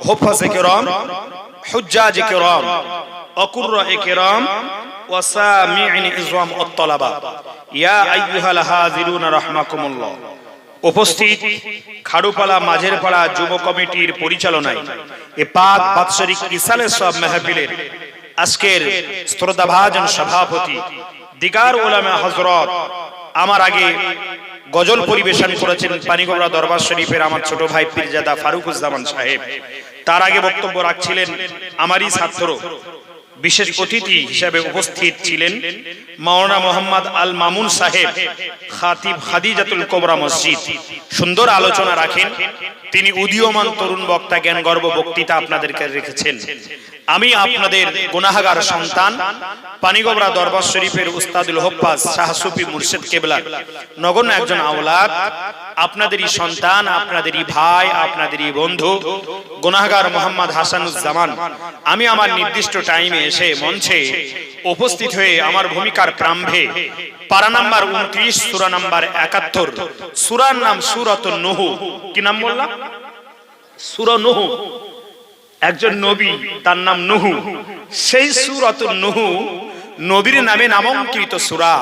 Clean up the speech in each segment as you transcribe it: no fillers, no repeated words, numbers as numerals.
হুফাজ কিরাম, হুজ্জাজ কিরাম, অকুররা কিরাম ওয়া সামিঈন ইজওয়াম আত-তালাবা, ইয়া আইয়ুহাল হাযিরুন রাহমাকুমুল্লাহ। উপস্থিত খাড়ুপালা মাঝের পাড়া যুব কমিটির পরিচালনায় এ পাক বাৎসরিক ইসালে সব মাহফিলের আজকের শ্রদ্ধাভাজন সভাপতি দিগার উলামা হযরত, আমার আগে গজল পরিবেশন করেছেন পানিগোবরা দরবার শরীফের আমার ছোট ভাই পীরজাদা ফারুকুজ্জামান সাহেব। তার আগে বক্তব্য রাখছিলেন আমারই ছাত্র, বিশেষ অতিথি হিসেবে উপস্থিত ছিলেন মাওলানা মোহাম্মদ আল মামুন সাহেব, খাতিব খাদিজাতুল কোবরা মসজিদ। সুন্দর আলোচনা রাখেন তিনি, উদীয়মান তরুণ বক্তা, জ্ঞান গর্ব বক্তৃতা আপনাদেরকে রেখেছেন। আমি আপনাদের গুনাহগার সন্তান, পানিগোবরা দরবার শরীফের উস্তাদুল হুফাজ শাহ সুফি মুর্শিদ কেবলা নগণ্য একজন আওলাদ, আপনাদেরই সন্তান, আপনাদেরই ভাই, আপনাদেরই বন্ধু গুনাহগার মোহাম্মদ হাসানুজ্জামান। আমি আমার নির্দিষ্ট টাইমে এসে মঞ্চে উপস্থিত হয়ে আমার ভূমিকার প্রারম্ভে পারা নাম্বার 29, সূরা নাম্বার 71, সূরার নাম সূরাতুন নূহ। কি নাম বললাম? সূরা নূহ। একজন নবী, তার নাম নূহ। সেই সূরাতুন নূহ নবীর নামে নামাঙ্কিত সূরা।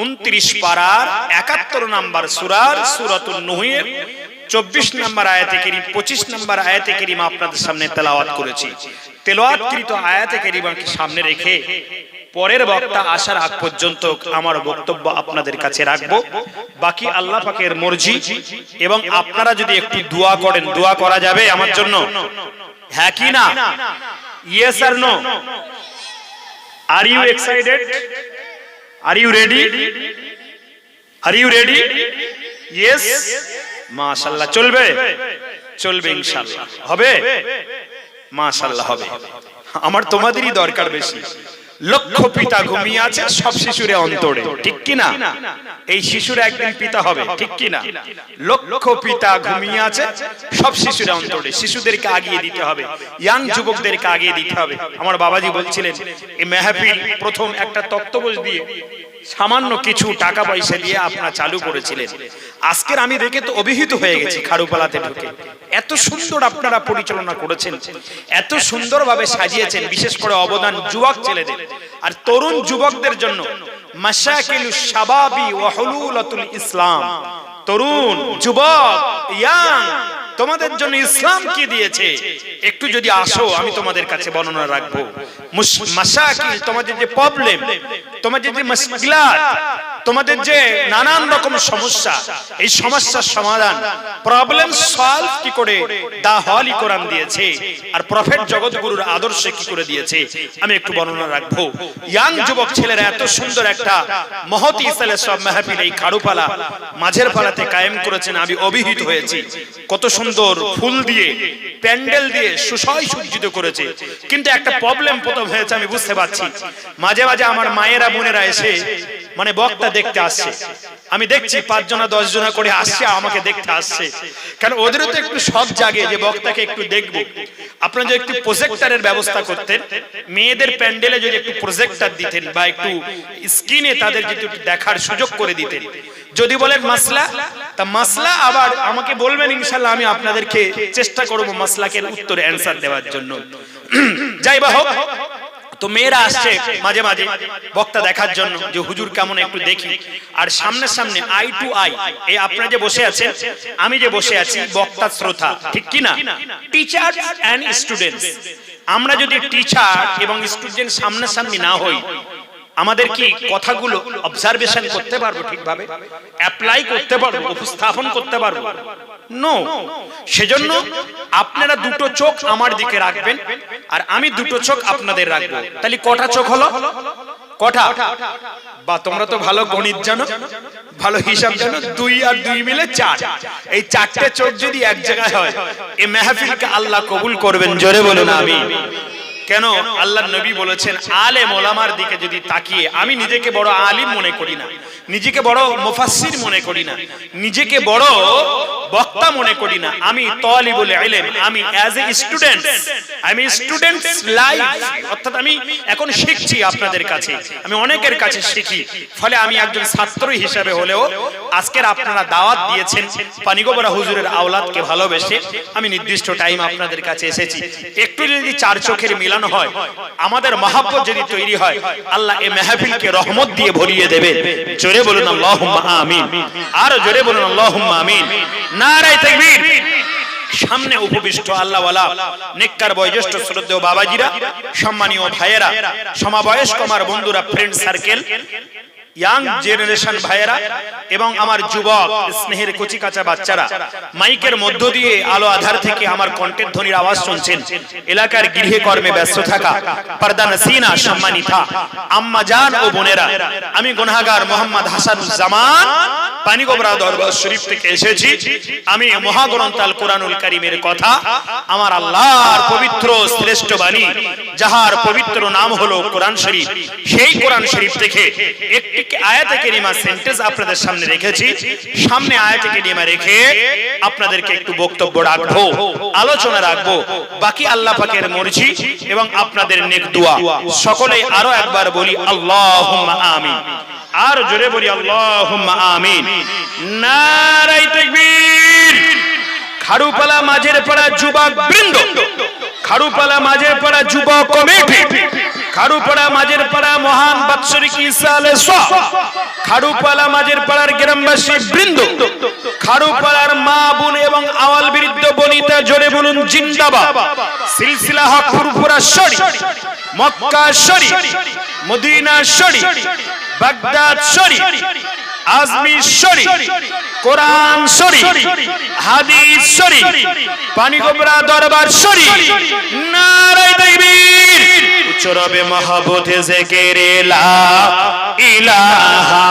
29 পারার 71 নাম্বার সূরার সূরাতুন নূহের 24 নম্বর আয়াতে কারীম, 25 নম্বর আয়াতে কারীম আপনাদের সামনে তেলাওয়াত করেছি। তেলাওয়াতকৃত আয়াতে কারীমকে সামনে রেখে পরের বক্তা আসার আগ পর্যন্ত আমার বক্তব্য আপনাদের কাছে রাখবো। বাকি আল্লাহ পাকের মর্জি, এবং আপনারা যদি একটু দোয়া করেন, দোয়া করা যাবে আমার জন্য? হ্যাঁ কি না? ইয়েস আর no? Are you excited? Are you ready? Are you ready? Yes, মাশাআল্লাহ। চলবে? চলবে ইনশাআল্লাহ। হবে? মাশাআল্লাহ হবে। আমার তোমাদেরই দরকার বেশি। লক্ষ পিতা ঘুমিয়ে আছে সব শিশুরে অন্তরে, ঠিক কি না? এই শিশুরা একদিন পিতা হবে, ঠিক কি না? লক্ষ পিতা ঘুমিয়ে আছে সব শিশুরে অন্তরে। শিশুদেরকে আগিয়ে দিতে হবে, ইয়াং যুবকদেরকে আগিয়ে দিতে হবে। আমার বাবাজি বলছিলেন এই মেহফিল প্রথম একটা তক্তপোষ দিয়ে, সামান্য কিছু টাকা পয়সা দিয়ে আপনারা চালু করেছিলেন। আজকের আমি দেখে তো অভিহিত হয়ে গেছি খাড়ুপালাতে ঢুকে। এত সুন্দর আপনারা পরিচালনা করেছেন, এত সুন্দরভাবে সাজিয়েছেন। বিশেষ করে অবদান যুবক ছেলেদের আর তরুণ যুবকদের জন্য। মাশাকিলুশ শাবাবি ওয়া হুলুলাতুল ইসলাম। তরুণ যুবক, ইয়াং, তোমাদের জন্য ইসলাম কি দিয়েছে একটু যদি আসো, আমি তোমাদের কাছে বর্ণনা রাখবো। মাশাকিল, তোমাদের যে প্রবলেম, তোমাদের যে মুশকিলাত, তোমাদের যে নানান রকম সমস্যা, এই সমস্যার সমাধান, প্রবলেম সলভ কি করে দা হলি কোরআন দিয়েছে, আর প্রফেট জগৎগুরুর আদর্শে কি করে দিয়েছে, আমি একটু বর্ণনা রাখবো। ইয়াং যুবক ছেলেরা এত সুন্দর একটা মহতি ইসলামের সব মাহফিল এই খাড়ুপালা মাঝের পালাতে কায়েম করেছেন। আমি অভিহিত হয়েছি কত সুন্দর ফুল দিয়ে, প্যান্ডেল দিয়ে সুশয় সজ্জিত করেছে। কিন্তু একটা প্রবলেম প্রথম হয়েছে, আমি বুঝতে পারছি। মাঝে মাঝে আমার মায়েরা বোনেরা এসে মানে বক্তা দেখতে আসছে, আমি দেখছি 5 জনা 10 জনা করে আসছে, আমাকে দেখতে আসছে। কারণ ওদেরও তো একটু শখ জাগে যে বক্তাকে একটু দেখবো। আপনারা যদি একটু প্রজেক্টরের ব্যবস্থা করতেন, মেয়েদের প্যান্ডেলে যদি একটু প্রজেক্টর দিতেন, বা একটু স্ক্রিনে তাদের যদি দেখার সুযোগ করে দিতেন। যদি বলেন মাসলা, তা মাসলা আবার আমাকে বলবেন, ইনশাআল্লাহ আমি আপনাদেরকে চেষ্টা করব মাসলাকের উত্তরে অ্যানসার দেওয়ার জন্য। যাই বা হোক, তো মেয়েরা আসছে মাঝে মাঝে বক্তা দেখার জন্য যে হুজুর কেমন একটু দেখি। আর সামনে সামনে আই টু আই, এই আপনারা যে বসে আছেন, আমি যে বসে আছি, বক্তা শ্রোতা, ঠিক কি না? Teacher and students. আমরা যদি টিচার এবং স্টুডেন্ট সামনাসামনি না হই, আমাদের কি কথাগুলো অবজারভেশন করতে পারবো ঠিকভাবে? অ্যাপ্লাই করতে পারবো? উপস্থাপন করতে পারবো? নো। সেজন্য আপনারা দুটো চোখ আমার দিকে রাখবেন, আর আমি দুটো চোখ আপনাদের রাখবো। তাহলে কটা চোখ হলো? কটা? বা তোমরা তো ভালো গণিত জানো, ভালো হিসাব জানো। 2 আর 2 মিলে 4। এই 4টে চোখ যদি এক জায়গায় হয়, এই মাহফিলকে আল্লাহ কবুল করবেন। জোরে বলুন আমিন। কেন আল্লাহর নবী বলেছেন আলেম ওলামার দিকে যদি তাকিয়ে আমি নিজেকে বড় আলিম মনে করি না, নিজেকে বড় মুফাসসির মনে করি না, নিজেকে বড় বক্তা মনে করি না, আমি তালিবুল ইলম, আমি অ্যাজ এ স্টুডেন্ট, আমি স্টুডেন্টস লাইফ, অর্থাৎ আমি এখন শিখছি আপনাদের কাছে, আমি অনেকের কাছে শিখি, ফলে আমি একজন ছাত্র হিসেবে হলেও আজকের আপনারা দাওয়াত দিয়েছেন পানিগোবরা হুজুরের আওলাদকে ভালোবেসে আমি নির্দিষ্ট টাইম আপনাদের কাছে এসেছি। একটু যদি চার চোখের মিলন হয়, আমাদের মহাব্বত যদি তৈরি হয়, আল্লাহ এই মাহফিলকে রহমত দিয়ে ভরিয়ে দেবে। জোরে বলুন আল্লাহুম্মা আমিন, আর জোরে বলুন আল্লাহুম্মা আমিন। নারায়ে তাকবীর। সামনে উপবিষ্ট আল্লাহওয়ালা নেককার বয়োজ্যেষ্ঠ শ্রদ্ধেয় বাবাজিরা, সম্মানীয় ভাইয়েরা, সমবয়স্ক আমার বন্ধুরা, ফ্রেন্ড সার্কেল, ইয়াং জেনারেশন ভাইয়েরা এবং আমার যুবক স্নেহের কচি কাঁচা বাচ্চারা, মাইকের মধ্য দিয়ে আলো আধার থেকে আমার কণ্ঠের ধ্বনির আওয়াজ শুনছেন, এলাকার গৃহে কর্মে ব্যস্ত থাকা পর্দা নসিনা সম্মানিতা আম্মা জান ও বোনেরা, আমি গুনাহগার মোহাম্মদ হাসানুজ্জামান পানিগোবরা দরবার শরীফ থেকে এসেছি। আমি মহাগ্রন্থ আল কোরআনুল কারীমের কথা, আমার আল্লাহর পবিত্র শ্রেষ্ঠ বাণী, যাহার পবিত্র নাম হলো কোরআন শরীফ, সেই কোরআন শরীফ থেকে একটি আয়াতে কারিমা সেন্টেন্স আপনাদের সামনে রেখেছি। সামনে আয়াতে কারিমা রেখে আপনাদেরকে একটু বক্তব্য রাখবো, আলোচনা রাখবো, বাকি আল্লাহ পাকের মর্জি এবং আপনাদের নেক দোয়া। সকলেই আরো একবার বলি আল্লাহুম্মা আমিন, আর জোরে বলি আল্লাহুম্মা আমিন। নারায়ে তাকবীর। খারুপালা মাঝের পাড়া যুবক বৃন্দ, খারুপালা মাঝের পাড়া যুবক কমিটি, খারুপাড়া মাঝের পাড়া মহান বাৎসরিক ঈসা আলাইহিস সালাম, খারুপালা মাঝের পাড়ার গ্রামবাসী বৃন্দ, খারুপাড়ার মা বোন এবং আওয়াল বৃদ্ধ বনিতা, জোরে বলুন জিন্দাবাদ। সিলসিলা হক ফুরফুরা শরীফ, মক্কা শরীফ, মদিনা শরীফ, বাগদাদ শরীফ, আজমির শরীফ, কোরআন শরীফ, হাদিস শরীফ, পানিগোবরা দরবার শরীফ। নারায়ে তাকবীর। উচ্চরবে মহব্বতে জিকিরে লা ইলাহা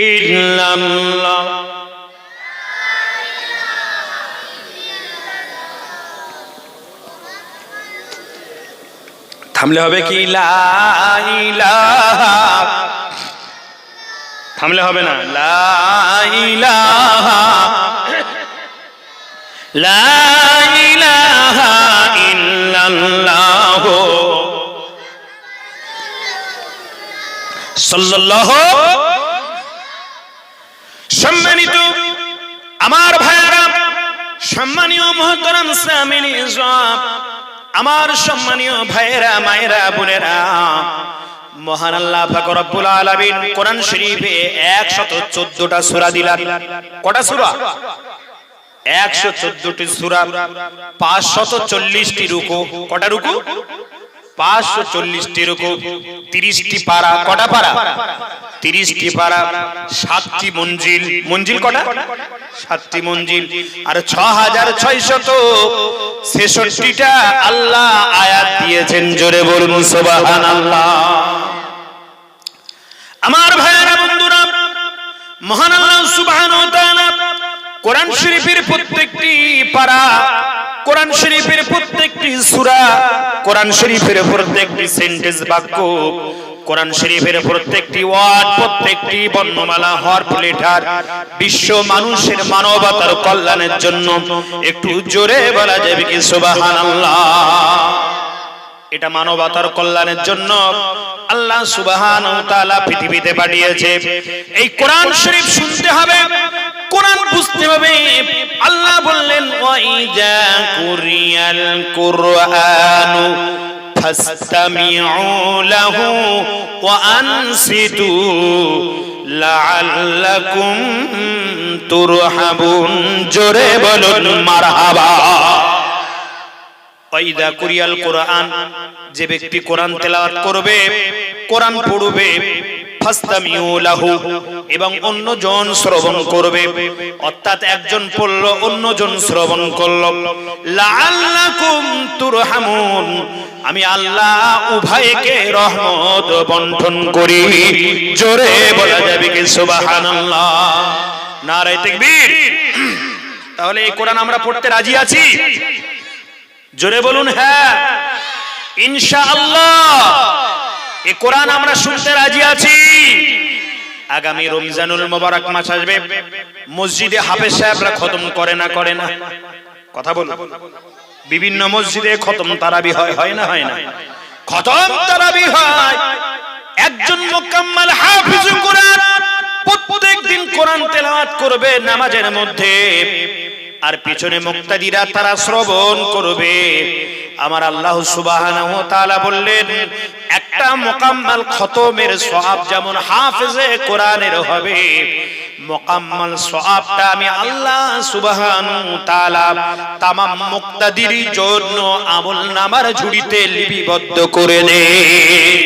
ইল্লাল্লাহ। থামলে হবে কি লা ইলাহা, থামলে হবে না, লা ইলাহা লা ইলাহা ইল্লাল্লাহ সাল্লাল্লাহু। সম্মানিত আমার ভাইয়েরা, সম্মানীয় মুহতারাম সামিল ইসলাম, আমার সম্মানীয় ভাইয়েরা, মায়েরা, বোনেরা, মহান আল্লাহ পাক রব্বুল আলামিন কোরআন শরীফে 114টা সূরা দিলেন। কটা সূরা? 114টি সূরা, 540টি রুকু। কটা রুকু? 540টি রুকু, 30টি পারা। কটা পারা? 30টি পারা, 7টি মঞ্জিল। মঞ্জিল কটা? 7টি মঞ্জিল, আর 6666টা আল্লাহ আয়াত দিয়েছেন। জোরে বলুন সুবহানাল্লাহ। আমার ভাইয়েরা, বন্ধুরা, মহান আল্লাহ সুবহানাহু ওয়া তাআলা কোরআন শরীফের প্রত্যেকটি পারা, কোরআন শরীফের প্রত্যেকটি সূরা, কোরআন শরীফের প্রত্যেকটি সেন্টেন্স, বাক্য, কোরআন শরীফের প্রত্যেকটি ওয়ার্ড, প্রত্যেকটি বর্ণমালা, হরফ, লেটার বিশ্ব মানুষের মানবতার কল্যাণের জন্য। একটু জোরে বলা যাবে কি সুবহানাল্লাহ। এটা মানবতার কল্যাণের জন্য আল্লাহ সুবহানাহু ওয়া তাআলা পৃথিবীতে পাঠিয়েছে। এই কোরআন শরীফ শুনতে হবে, কোরআন বুঝতে হবে। আল্লাহ বললেন ওয়াইজা কুরিয়াল কুরআনু ফাসতামিউ লাহু ওয়া আনসিতু লাআল্লাকুম তুরহামুন। জোরে বলুন মারহাবা। ওয়াইদা কুরিয়াল কুরআন, যে ব্যক্তি কোরআন তেলাওয়াত করবে, কোরআন পড়বে, ফাসতামিউ লাহু, এবং অন্যজন শ্রবণ করবে, অর্থাৎ একজন পড়ল অন্যজন শ্রবণ করল, লাআল্লাকুম তুরহামুন, আমি আল্লাহ উভয়কে রহমত বন্টন করি। জোরে বলা যাবে কি সুবহানাল্লাহ। নারায়ে তাকবীর। তাহলে এই কোরআন আমরা পড়তে রাজি আছি? জোরে বলুন হ্যাঁ ইনশাআল্লাহ। এই কোরআন আমরা শুনতে রাজি আছি। আগামী রমজানুল মোবারক মাস আসবে, মসজিদে হাফেজ সাহেবরা খতম করে না করে না? কথা বলুন। বিভিন্ন মসজিদে খতম তারাবি হয় না হয় না? খতম তারাবি হয়। একজন মুকাম্মাল হাফিজ কোরআন প্রত্যেকদিন কোরআন তেলাওয়াত করবে নামাজের মধ্যে, আর পিছনে মুক্তাদিরা তারা শ্রবণ করবে। আমার আল্লাহ সুবহানাহু ওয়া তাআলা বললেন, একটা মুকাম্মাল খতমের সওয়াব যেমন হাফেজে কোরআনের হবে, মুকাম্মাল সওয়াবটা আমি আল্লাহ সুবহানাহু ওয়া তাআলা तमाम মুক্তাদির জন্য আমলনামার ঝুড়িতে লিপিবদ্ধ করে দেন।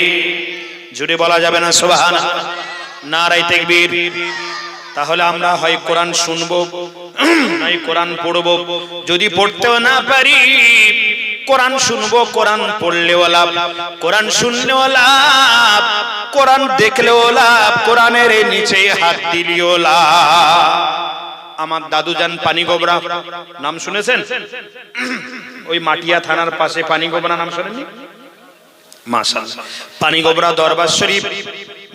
জুড়ে বলা যাবে না সুবহানাল্লাহ? নারায়ে তাকবীর। তাহলে আমরা হয় কোরআন শুনবো নয় কোরআন পড়বো। যদি পড়তেও না পারি, কোরআন শুনবো, কোরআন পড়লেও লাভ, কোরআন শুনলেও লাভ, কোরআন দেখলেও লাভ, কোরআনের নিচে হাত দিলেও লাভ। আমার দাদুজান পানিগোবরা নাম শুনেছেন? ওই মাটিয়া থানার পাশে পানিগোবরা নাম শুনেননি? মাশাআল্লাহ। পানিগোবরা দরবার শরীফ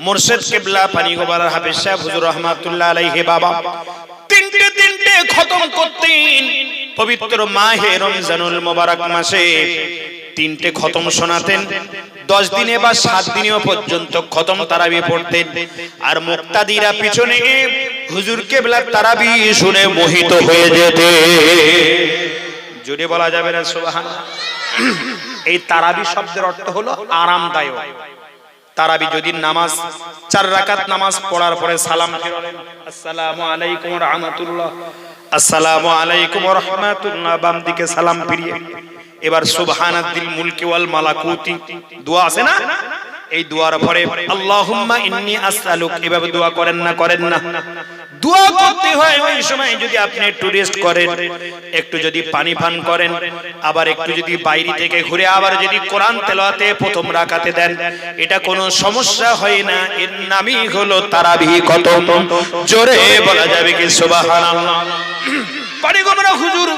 মুর্শিদ কিবলা পানিগোবরার হাফেজ সাহেব হুজুর রহমাতুল্লাহ আলাইহি বাবা তিনটে খতম করতেন পবিত্র মাহে রমজানুল মোবারক মাসে। তিনটে খতম শোনাতেন। 10 দিনে বা 7 দিনেও পর্যন্ত খতম তারাবি পড়তেন। আর মুক্তাদিরা পিছনে হুজুর কিবলার তারাবি শুনে মোহিত হয়ে যেতে। জোরে বলা যাবে না সুবহানাল্লাহ? এই তারাবি শব্দের অর্থ হলো আরামদায়ক। তারাবি যদি নামাজ 4 রাকাত নামাজ পড়ার পরে সালাম ফিরালেন, আসসালামু আলাইকুম ওয়া রাহমাতুল্লাহ, আসসালামু আলাইকুম ওয়া রাহমাতুল্লাহ, বাম দিকে সালাম ফিরিয়ে এবার সুবহানাদ্দিল মুলকি ওয়াল মালাকুতি দোয়া আছে না? এই দোয়ার পরে আল্লাহুম্মা ইন্নী আসআলুক, এভাবে দোয়া করেন না? করেন না? দোয়া করতে হয় ওই সময়। যদি আপনি একটু রেস্ট করেন, একটু যদি পানি পান করেন, আবার একটু যদি বাইরে থেকে ঘুরে আবার যদি কোরআন তেলাওয়াতে প্রথম রাকাতে দেন, এটা কোনো সমস্যা হয় না। এর নামই হলো তারাবি খতম। জোরে বলা যাবে কি সুবহানাল্লাহ? পানিগোবরা হুজুর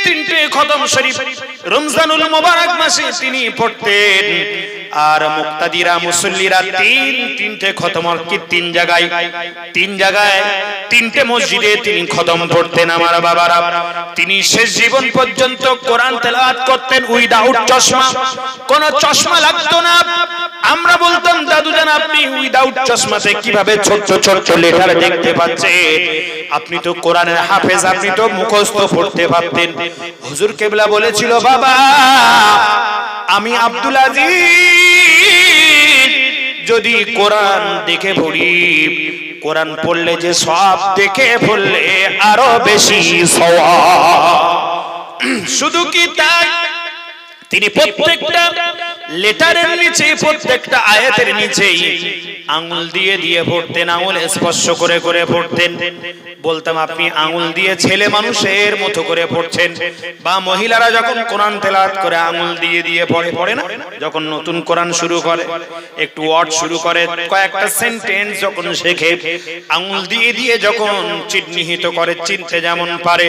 তিনটে খতম শরীফ রমজানুল মোবারক মাসে তিনি পড়তেন। আর মুক্তাদিরা মুসল্লিরা তিনটে খতম কি 3 জায়গায় 3টে মসজিদে তিনি খতম পড়তেন। আমার বাবারা, তিনি শেষ জীবন পর্যন্ত কোরআন তেলাওয়াত করতেন উইদাউট চশমা। কোন চশমা লাগতো না। আমরা বলতাম, দাদুজান আপনি উইদাউট চশমাতে কিভাবে ছোট ছোট লেটার দেখতে পাচ্ছেন? আপনি তো কোরআনের হাফেজ, আপনি তো মুখস্থ পড়তে পারতেন। হুজুর কিবলা বলেছিল, বাবা আমি আব্দুল আজিজ যদি কোরআন দেখে পড়ি, কোরআন পড়লে যে সওয়াব, দেখে পড়লে আরো বেশি সওয়াব। শুধু কি তাই, তিনি প্রত্যেকটা লেটারের নিচে, প্রত্যেকটা আয়াতের নিচেই আঙ্গুল দিয়ে পড়তেন, আঙ্গুল স্পর্শ করে করে পড়তেন। বলতাম, আপনি আঙ্গুল দিয়ে ছেলে মানুষের মতো করে পড়ছেন, বা মহিলারা যখন কোরআন তেলাওয়াত করে আঙ্গুল দিয়ে পড়ে না, যখন নতুন কোরআন শুরু করে, একটু ওয়ার্ড শুরু করে, কয়েকটা সেন্টেন্স যখন শেখে, আঙ্গুল দিয়ে যখন চিহ্নিত করে, চিনতে যেমন পারে,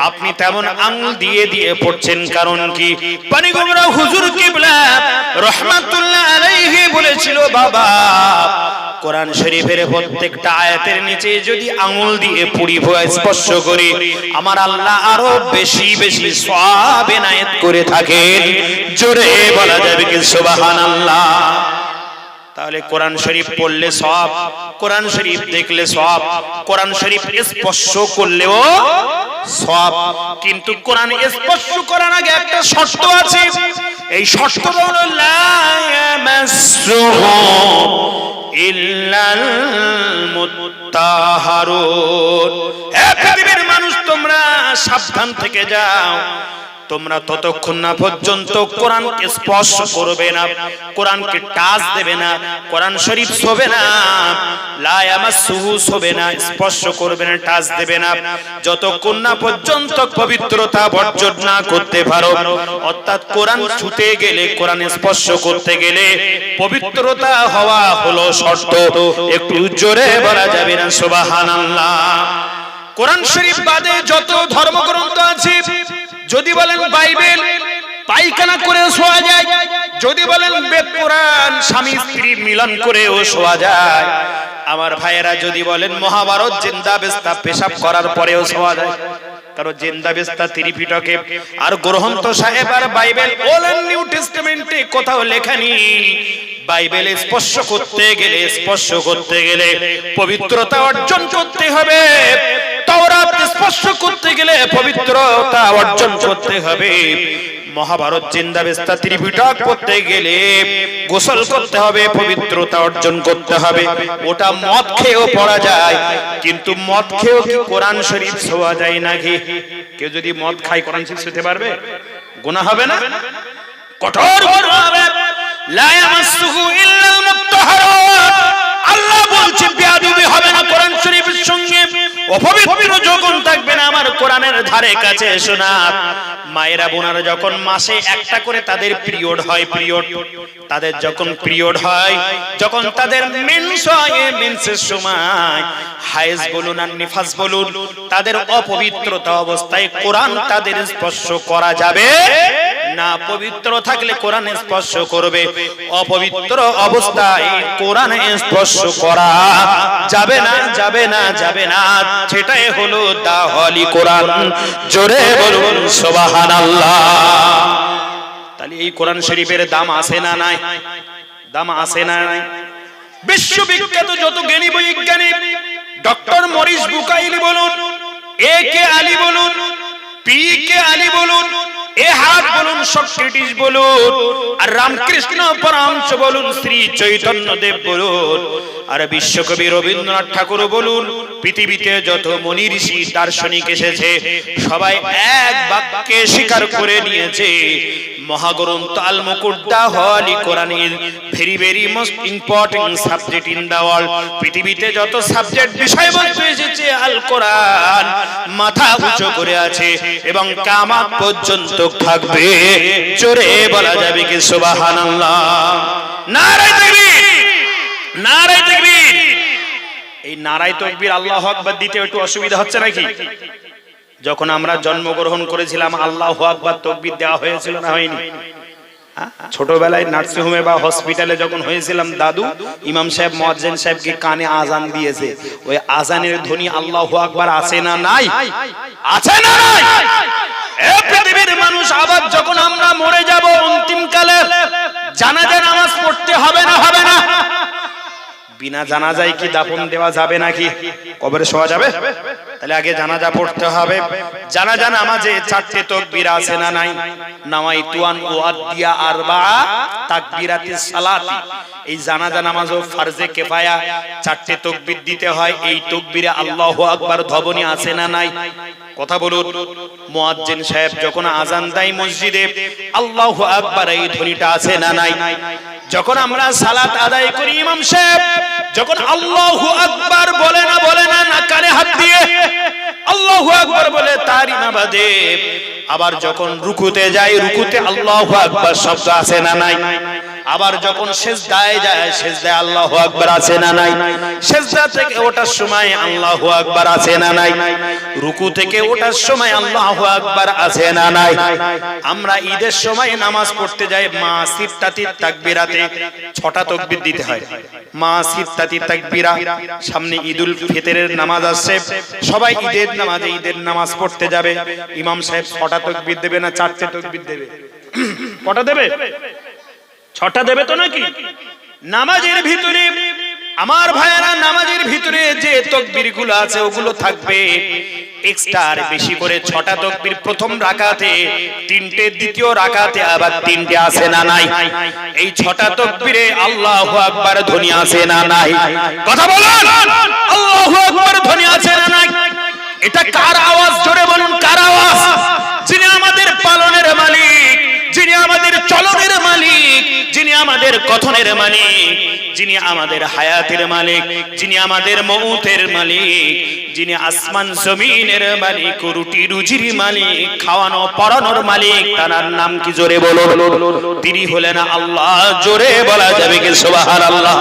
আপনি তেমন আঙ্গুল দিয়ে পড়ছেন। কারণ কি? পানিগোবরা হুজুর কিবলা রহমাতুল্লাহ আলাইহি বলেছিল, বাবা কোরআন শরীফের প্রত্যেকটা আয়াতের নিচে যদি আঙ্গুল দিয়ে পড়ি, স্পর্শ করি, আমার আল্লাহ আরো বেশি বেশি সওয়াব এনায়েত করে থাকেন। জোরে বলা যাবে কি সুবহানাল্লাহ? তাহলে কোরআন শরীফ পড়লে সওয়াব, কোরআন শরীফ দেখলে সওয়াব, কোরআন শরীফ স্পর্শ করলেও সওয়াব। কিন্তু কোরআন স্পর্শ করার আগে একটা শর্ত আছে। এই শর্ত হলো লা ইয়ামাসসুহু ইল্লাল মুত্তাহারুন। হে পৃথিবীর মানুষ, তোমরা সাবধান থেকে যাও। তোমরা ততক্ষণ না পর্যন্ত কোরআনকে স্পর্শ করবে না, কোরআনকে টাচ দেবে না, কোরআন শরীফ ছবে না, লা ইয়ামাসসুহু ছবে না, স্পর্শ করবে না, টাচ দেবে না, যতক্ষণ না পর্যন্ত পবিত্রতা বর্জন না করতে পারো। অর্থাৎ কোরআন ছুঁতে গেলে, কোরআন স্পর্শ করতে গেলে পবিত্রতা হওয়া হলো শর্ত। একটু জোরে বলা যাবে না সুবহানাল্লাহ? কোরআন শরীফ বাদে যত ধর্মগ্রন্থ আছে, যদি বলেন বাইবেল পায়খানা করেও শোয়া যায়, যদি বলেন বেদ পুরাণ স্বামী স্ত্রী মিলন করেও শোয়া যায়, আমার ভাইয়েরা যদি বলেন মহাভারত জিন্দা বেস্তা পেশাব করার পরেও শোয়া যায়। কারণ জিন্দা বেস্তা ত্রিপিটকে আর গ্রন্থ সাহেব আর বাইবেল ওল্ড এন্ড নিউ টেস্টামেন্টে কোথাও লেখা নেই বাইবেলে স্পর্শ করতে গেলে পবিত্রতা অর্জন করতে হবে, তাওরাত স্পর্শ করতে গেলে পবিত্রতা অর্জন করতে হবে, মহাভারত জিন্দা বেস্তা ত্রিপিটক পড়তে গেলে গোসল করতে হবে, পবিত্রতা অর্জন করতে হবে। ওটা মদ খেয়েও পড়া যায়, কিন্তু মদ খেয়েও কি কোরআন শরীফ শোয়া যায় নাকি? কেউ যদি মদ খায় কোরআন শরীফ শুতে পারবে? গুনাহ হবে না? কঠোর গুনাহ হবে। লা ইয়ামাসসুহু ইল্লাল মুত্তাহারুন। আল্লাহ বলছে বেয়াদবি হবে না কোরআন শরীফের সঙ্গে, অপবিত্র যখন থাকবে না আমার কোরআনের ধারে কাছে এসো না। মায়েরা বোনারা যখন মাসে একটা করে তাদের পিরিয়ড হয়, তাদের যখন পিরিয়ড হয়, যখন তাদের মেন্স হয়, মেন্সের সময় হায়েজ বলুন আর নিফাস বলুন, তাদের অপবিত্রতা অবস্থায় কোরআন তাদের স্পর্শ করা যাবে না। পবিত্র থাকলে কোরআন স্পর্শ করবে, অপবিত্র অবস্থায় কোরআন স্পর্শ করা যাবে না। সেটাই হলো দাওয়ালি কোরআন। জোরে বলুন সুবহানাল্লাহ। তাহলে এই কোরআন শরীফের দাম আছে না নাই? দাম আছে না নাই? বিশ্ববিখ্যাত যত জ্ঞানী বৈজ্ঞানিক, ডক্টর মরিস বুকাইলি বলুন, এ কে আলী বলুন, পি কে আলী বলুন, এ হাত বলুন, সক্রেটিস বলুন, আর রামকৃষ্ণ পরমহংস বলুন, শ্রী চৈতন্য দেব বলুন, আর বিশ্বকবি রবীন্দ্রনাথ ঠাকুর বলুন, পৃথিবীতে যত মুনি ঋষি দার্শনিক এসেছে সবাই এক বাক্যে স্বীকার করে নিয়েছে মহাগ্রন্থ আল মুকুদ্দা holy Quran is very very most important subject in the world. পৃথিবীতে যত সাবজেক্ট বিষয়বস্তু এসেছে আল কোরআন মাথা উঁচু করে আছে এবং কিয়ামত পর্যন্ত থাকবে। জোরে বলা যাবে কি সুবহানাল্লাহ? নারায়ে তাকবীর, নারায়ে তাকবীর। এই নারায়ে তাকবীর আল্লাহু আকবার দিতে একটু অসুবিধা হচ্ছে নাকি? যখন আমরা জন্মগ্রহণ করেছিলাম আল্লাহু আকবার তাকবীর দেওয়া হয়েছিল না হয়নি? ছোটবেলায় নার্সিংহোমে বা হসপিটালে যখন হয়েছিলাম, দাদু ইমাম সাহেব মুয়াজ্জিন সাহেবকে কানে আজান দিয়েছে, ওই আজানের ধ্বনি আল্লাহু আকবার আছে না নাই? আছে না নাই? এই পৃথিবীর মানুষ আবার যখন আমরা মরে যাব অন্তিম কালে জানাজা নামাজ পড়তে হবে না? হবে না? বিনা জানাজায় কি দাফন দেওয়া যাবে নাকি? কবরে শোয়া যাবে? তাহলে আগে জানাজা পড়তে হবে। জানাজা নামাজে চারটি তাকবীর আছে না নাই? নাওয়াইতু আন উআদ্দিয়া আরবা তাকবীরাতিস সালাতি। এই জানাজা নামাজও ফরজে কিফায়া, চারটি তাকবীর দিতে হয়। এই তাকবীরে আল্লাহু আকবার ধ্বনি আছে না নাই? কথা বলুন। মুয়াজ্জিন সাহেব যখন আজান দেয় মসজিদে, আল্লাহু আকবার এই ধ্বনিটা আছে না নাই? যখন আমরা সালাত আদায় করি, ইমাম সাহেব যখন আল্লাহু আকবার বলে না নাকানে হাত দিয়ে আল্লাহু আকবার বলে তারই নামাজে, আবার যখন রুকুতে যায় রুকুতে আল্লাহু আকবার শব্দ আছে না নাই? আবার যখন সিজদায় যায় সিজদায় আল্লাহু আকবার আছে না নাই? সিজদা থেকে ওঠার সময় আল্লাহু আকবার আছে না নাই? রুকু থেকে ওঠার সময় আল্লাহু আকবার আছে না নাই? আমরা ঈদের সময় নামাজ পড়তে যাই, মা সিত্তাতি তাকবীরাতে 6টা তাকবীর দিতে হয়। মা সিত্তাতি তাকবীরা। সামনে ঈদুল ফিতরের নামাজ আসছে, সবাই ঈদের নামাজ পড়তে যাবে। ইমাম সাহেব 6টা তাকবীর দেবে না 4টে তাকবীর দেবে? কটা দেবে? 6টা দেবে তো নাকি? নামাজের ভিতরে আমার ভাইয়েরা, নামাজের ভিতরে যে তাকবীরগুলো আছে ওগুলো থাকবে এক্সট্রা আর বেশি করে। 6টা তাকবীর প্রথম রাকাতে, 3টে দ্বিতীয় রাকাতে, আবার 3টে আছে না নাই? এই 6টা তাকবীরে আল্লাহু আকবার ধ্বনি আছে না নাই? কথা বলুন, আল্লাহু আকবার ধ্বনি আছে না নাই? এটা কার আওয়াজ? জোরে বলুন, কার আওয়াজ? যিনি আমাদের পালনের মালিক, যিনি আমাদের চলনের মালিক, যিনি আমাদের কথনের মালিক, যিনি আমাদের হায়াতের মালিক, যিনি আমাদের মউতের মালিক, যিনি আসমান জমিনের মালিক, রুটি রুজির মালিক, খাওয়ানো পরানোর মালিক, তার নাম কি? জোরে বলো। তিনি হলেন আল্লাহ। জোরে বলা যাবে কি সুবহানাল্লাহ?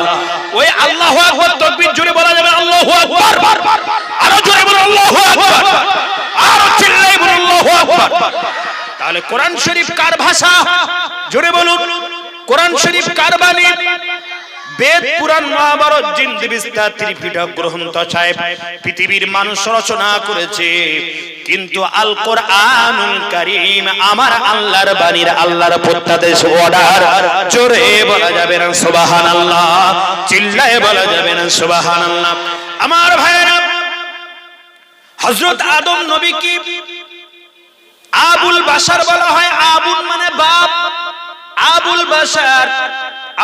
ওই আল্লাহু আকবার তাকবীর জোরে বলা যাবে আল্লাহু আকবার। আরো জোরে বলো আল্লাহু আকবার। তাহলে কোরআন শরীফ কার ভাষা? জোরে বলুন, কোরআন শরীফ কার বাণী? বেদ, পুরাণ, মহাভারত, জিন্দ বিস্তার ত্রিপিটক গ্রন্থ সাহেব পৃথিবীর মানুষ রচনা করেছে, কিন্তু আল কোরআনুল কারীম আমার আল্লাহর বাণীর, আল্লাহর প্রত্যাদেশ, অর্ডার। জোরে বলা যাবে না সুবহানাল্লাহ, চিল্লায়ে বলা যাবে না সুবহানাল্লাহ। আমার ভাইরা, হযরত আদম নবীকে আবুল বাশার বলা হয়। আবুল মানে বাপ, আবুল বাশার।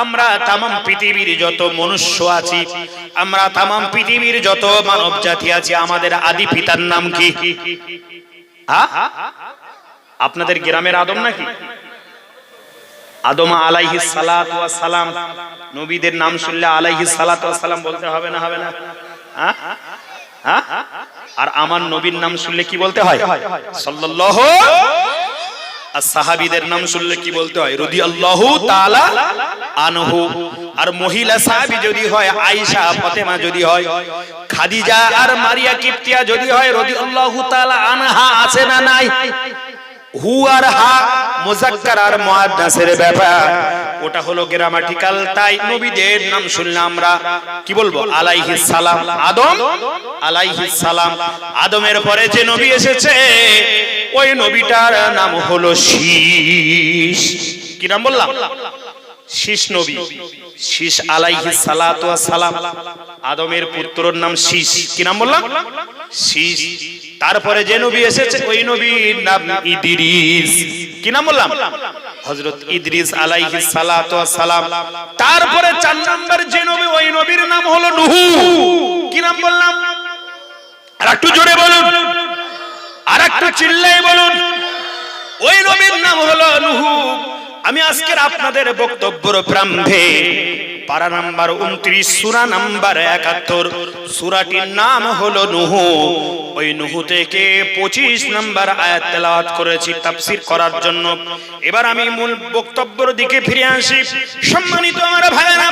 আমরা তামাম পৃথিবীর যত মনুষ্য আছি, আমরা তামাম পৃথিবীর যত মানব জাতি আছি, আমাদের আদি পিতার নাম কি? আপনাদের গ্রামের আদম নাকি? আদম আলাইহিস সালাতু ওয়াস সালাম। নবীদের নাম শুনলে আলাইহিস সালাতু ওয়াস সালাম বলতে হবে না? হবে না? আর আমার নবীর নাম শুনলে কি বলতে হয়? সাল্লাল্লাহু। আর সাহাবীদের নাম শুনলে কি বলতে হয়? রাদিয়াল্লাহু তাআলা আনহু। আর মহিলা সাহাবী যদি হয় আয়েশা, ফাতেমা যদি হয়, খাদিজা আর মারিয়া কিপ্তিয়া যদি হয়, রাদিয়াল্লাহু তাআলা আনহা। আছে না নাই? হু আর হা মুযাক্কার আর মুআন্নাসের ব্যাপার, ওটা হলো গ্রামাটিক্যাল। তাই নবীদের নাম শুনলে আমরা কি বলবো? আলাইহিস সালাম। আদম আলাইহিস সালাম। আদমের পরে যে নবী এসেছে ওই নবীটার নাম হলো শীস। কি নাম বললাম? শীস নবী। শীস আলাইহিস সালাতু ওয়াস সালাম, আদমের পুত্রর নাম শীস। কি নাম বললাম? শীস। তারপরে যে নবী এসেছে ওই নবীর নাম ইদ্রিস। কি নাম বললাম? হযরত ইদ্রিস আলাইহিস সালাতু ওয়াস সালাম। তারপরে 4 নাম্বার যে নবী, ওই নবীর নাম হলো নূহ। কি নাম বললাম? আর একটু জোরে বলুন, আর একটু চিল্লায়ে বলুন। ওই নবীর নাম হলো নূহ। আমি আজকের আপনাদের বক্তব্যের প্রারম্ভে পারা নাম্বার 29, সূরা নাম্বার 71, সূরাটির নাম হলো নূহ। ওই নূহ থেকে 25 নাম্বার আয়াত তেলাওয়াত করেছি তাফসীর করার জন্য। এবার আমি মূল বক্তব্যের দিকে ফিরে আসি। সম্মানিত আমার ভাইরা,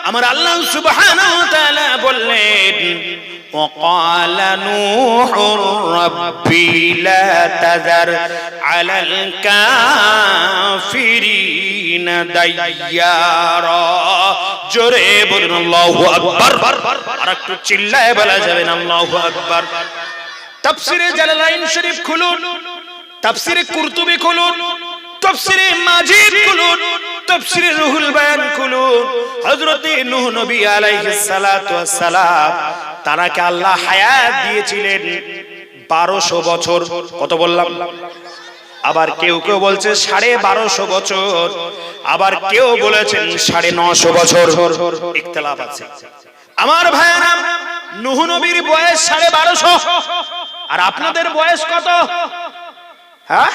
আমার আল্লাহ সুবহানাহু ওয়া তাআলা বললেন, وقال نوح ربي لا تذر على الكافرين ديارا। জোরে বলুন আল্লাহু আকবার। আর একটু চিল্লায়ে বলা যাবে না আল্লাহু আকবার। তাফসীরে জালালাইন শরীফ খুলুন, তাফসীরে কুরতুবী খুলুন, তাফসীরে মাজিদ খুলুন, তাফসীরে রুহুল বায়ান খুলুন। হযরতে নূহ নবী আলাইহিস সালাতু ওয়াস সালাম, তারাকে আল্লাহ হায়াত দিয়েছিলেন 1200 বছর। কত বললাম? আবার কেউ কেউ বলছে 1250 বছর, আবার কেউ বলেছেন 950 বছর। ইখতিলাফ আছে। আমার ভাইরা, নূহ নবীর বয়স 1250, আর আপনাদের বয়স কত? হ্যাঁ,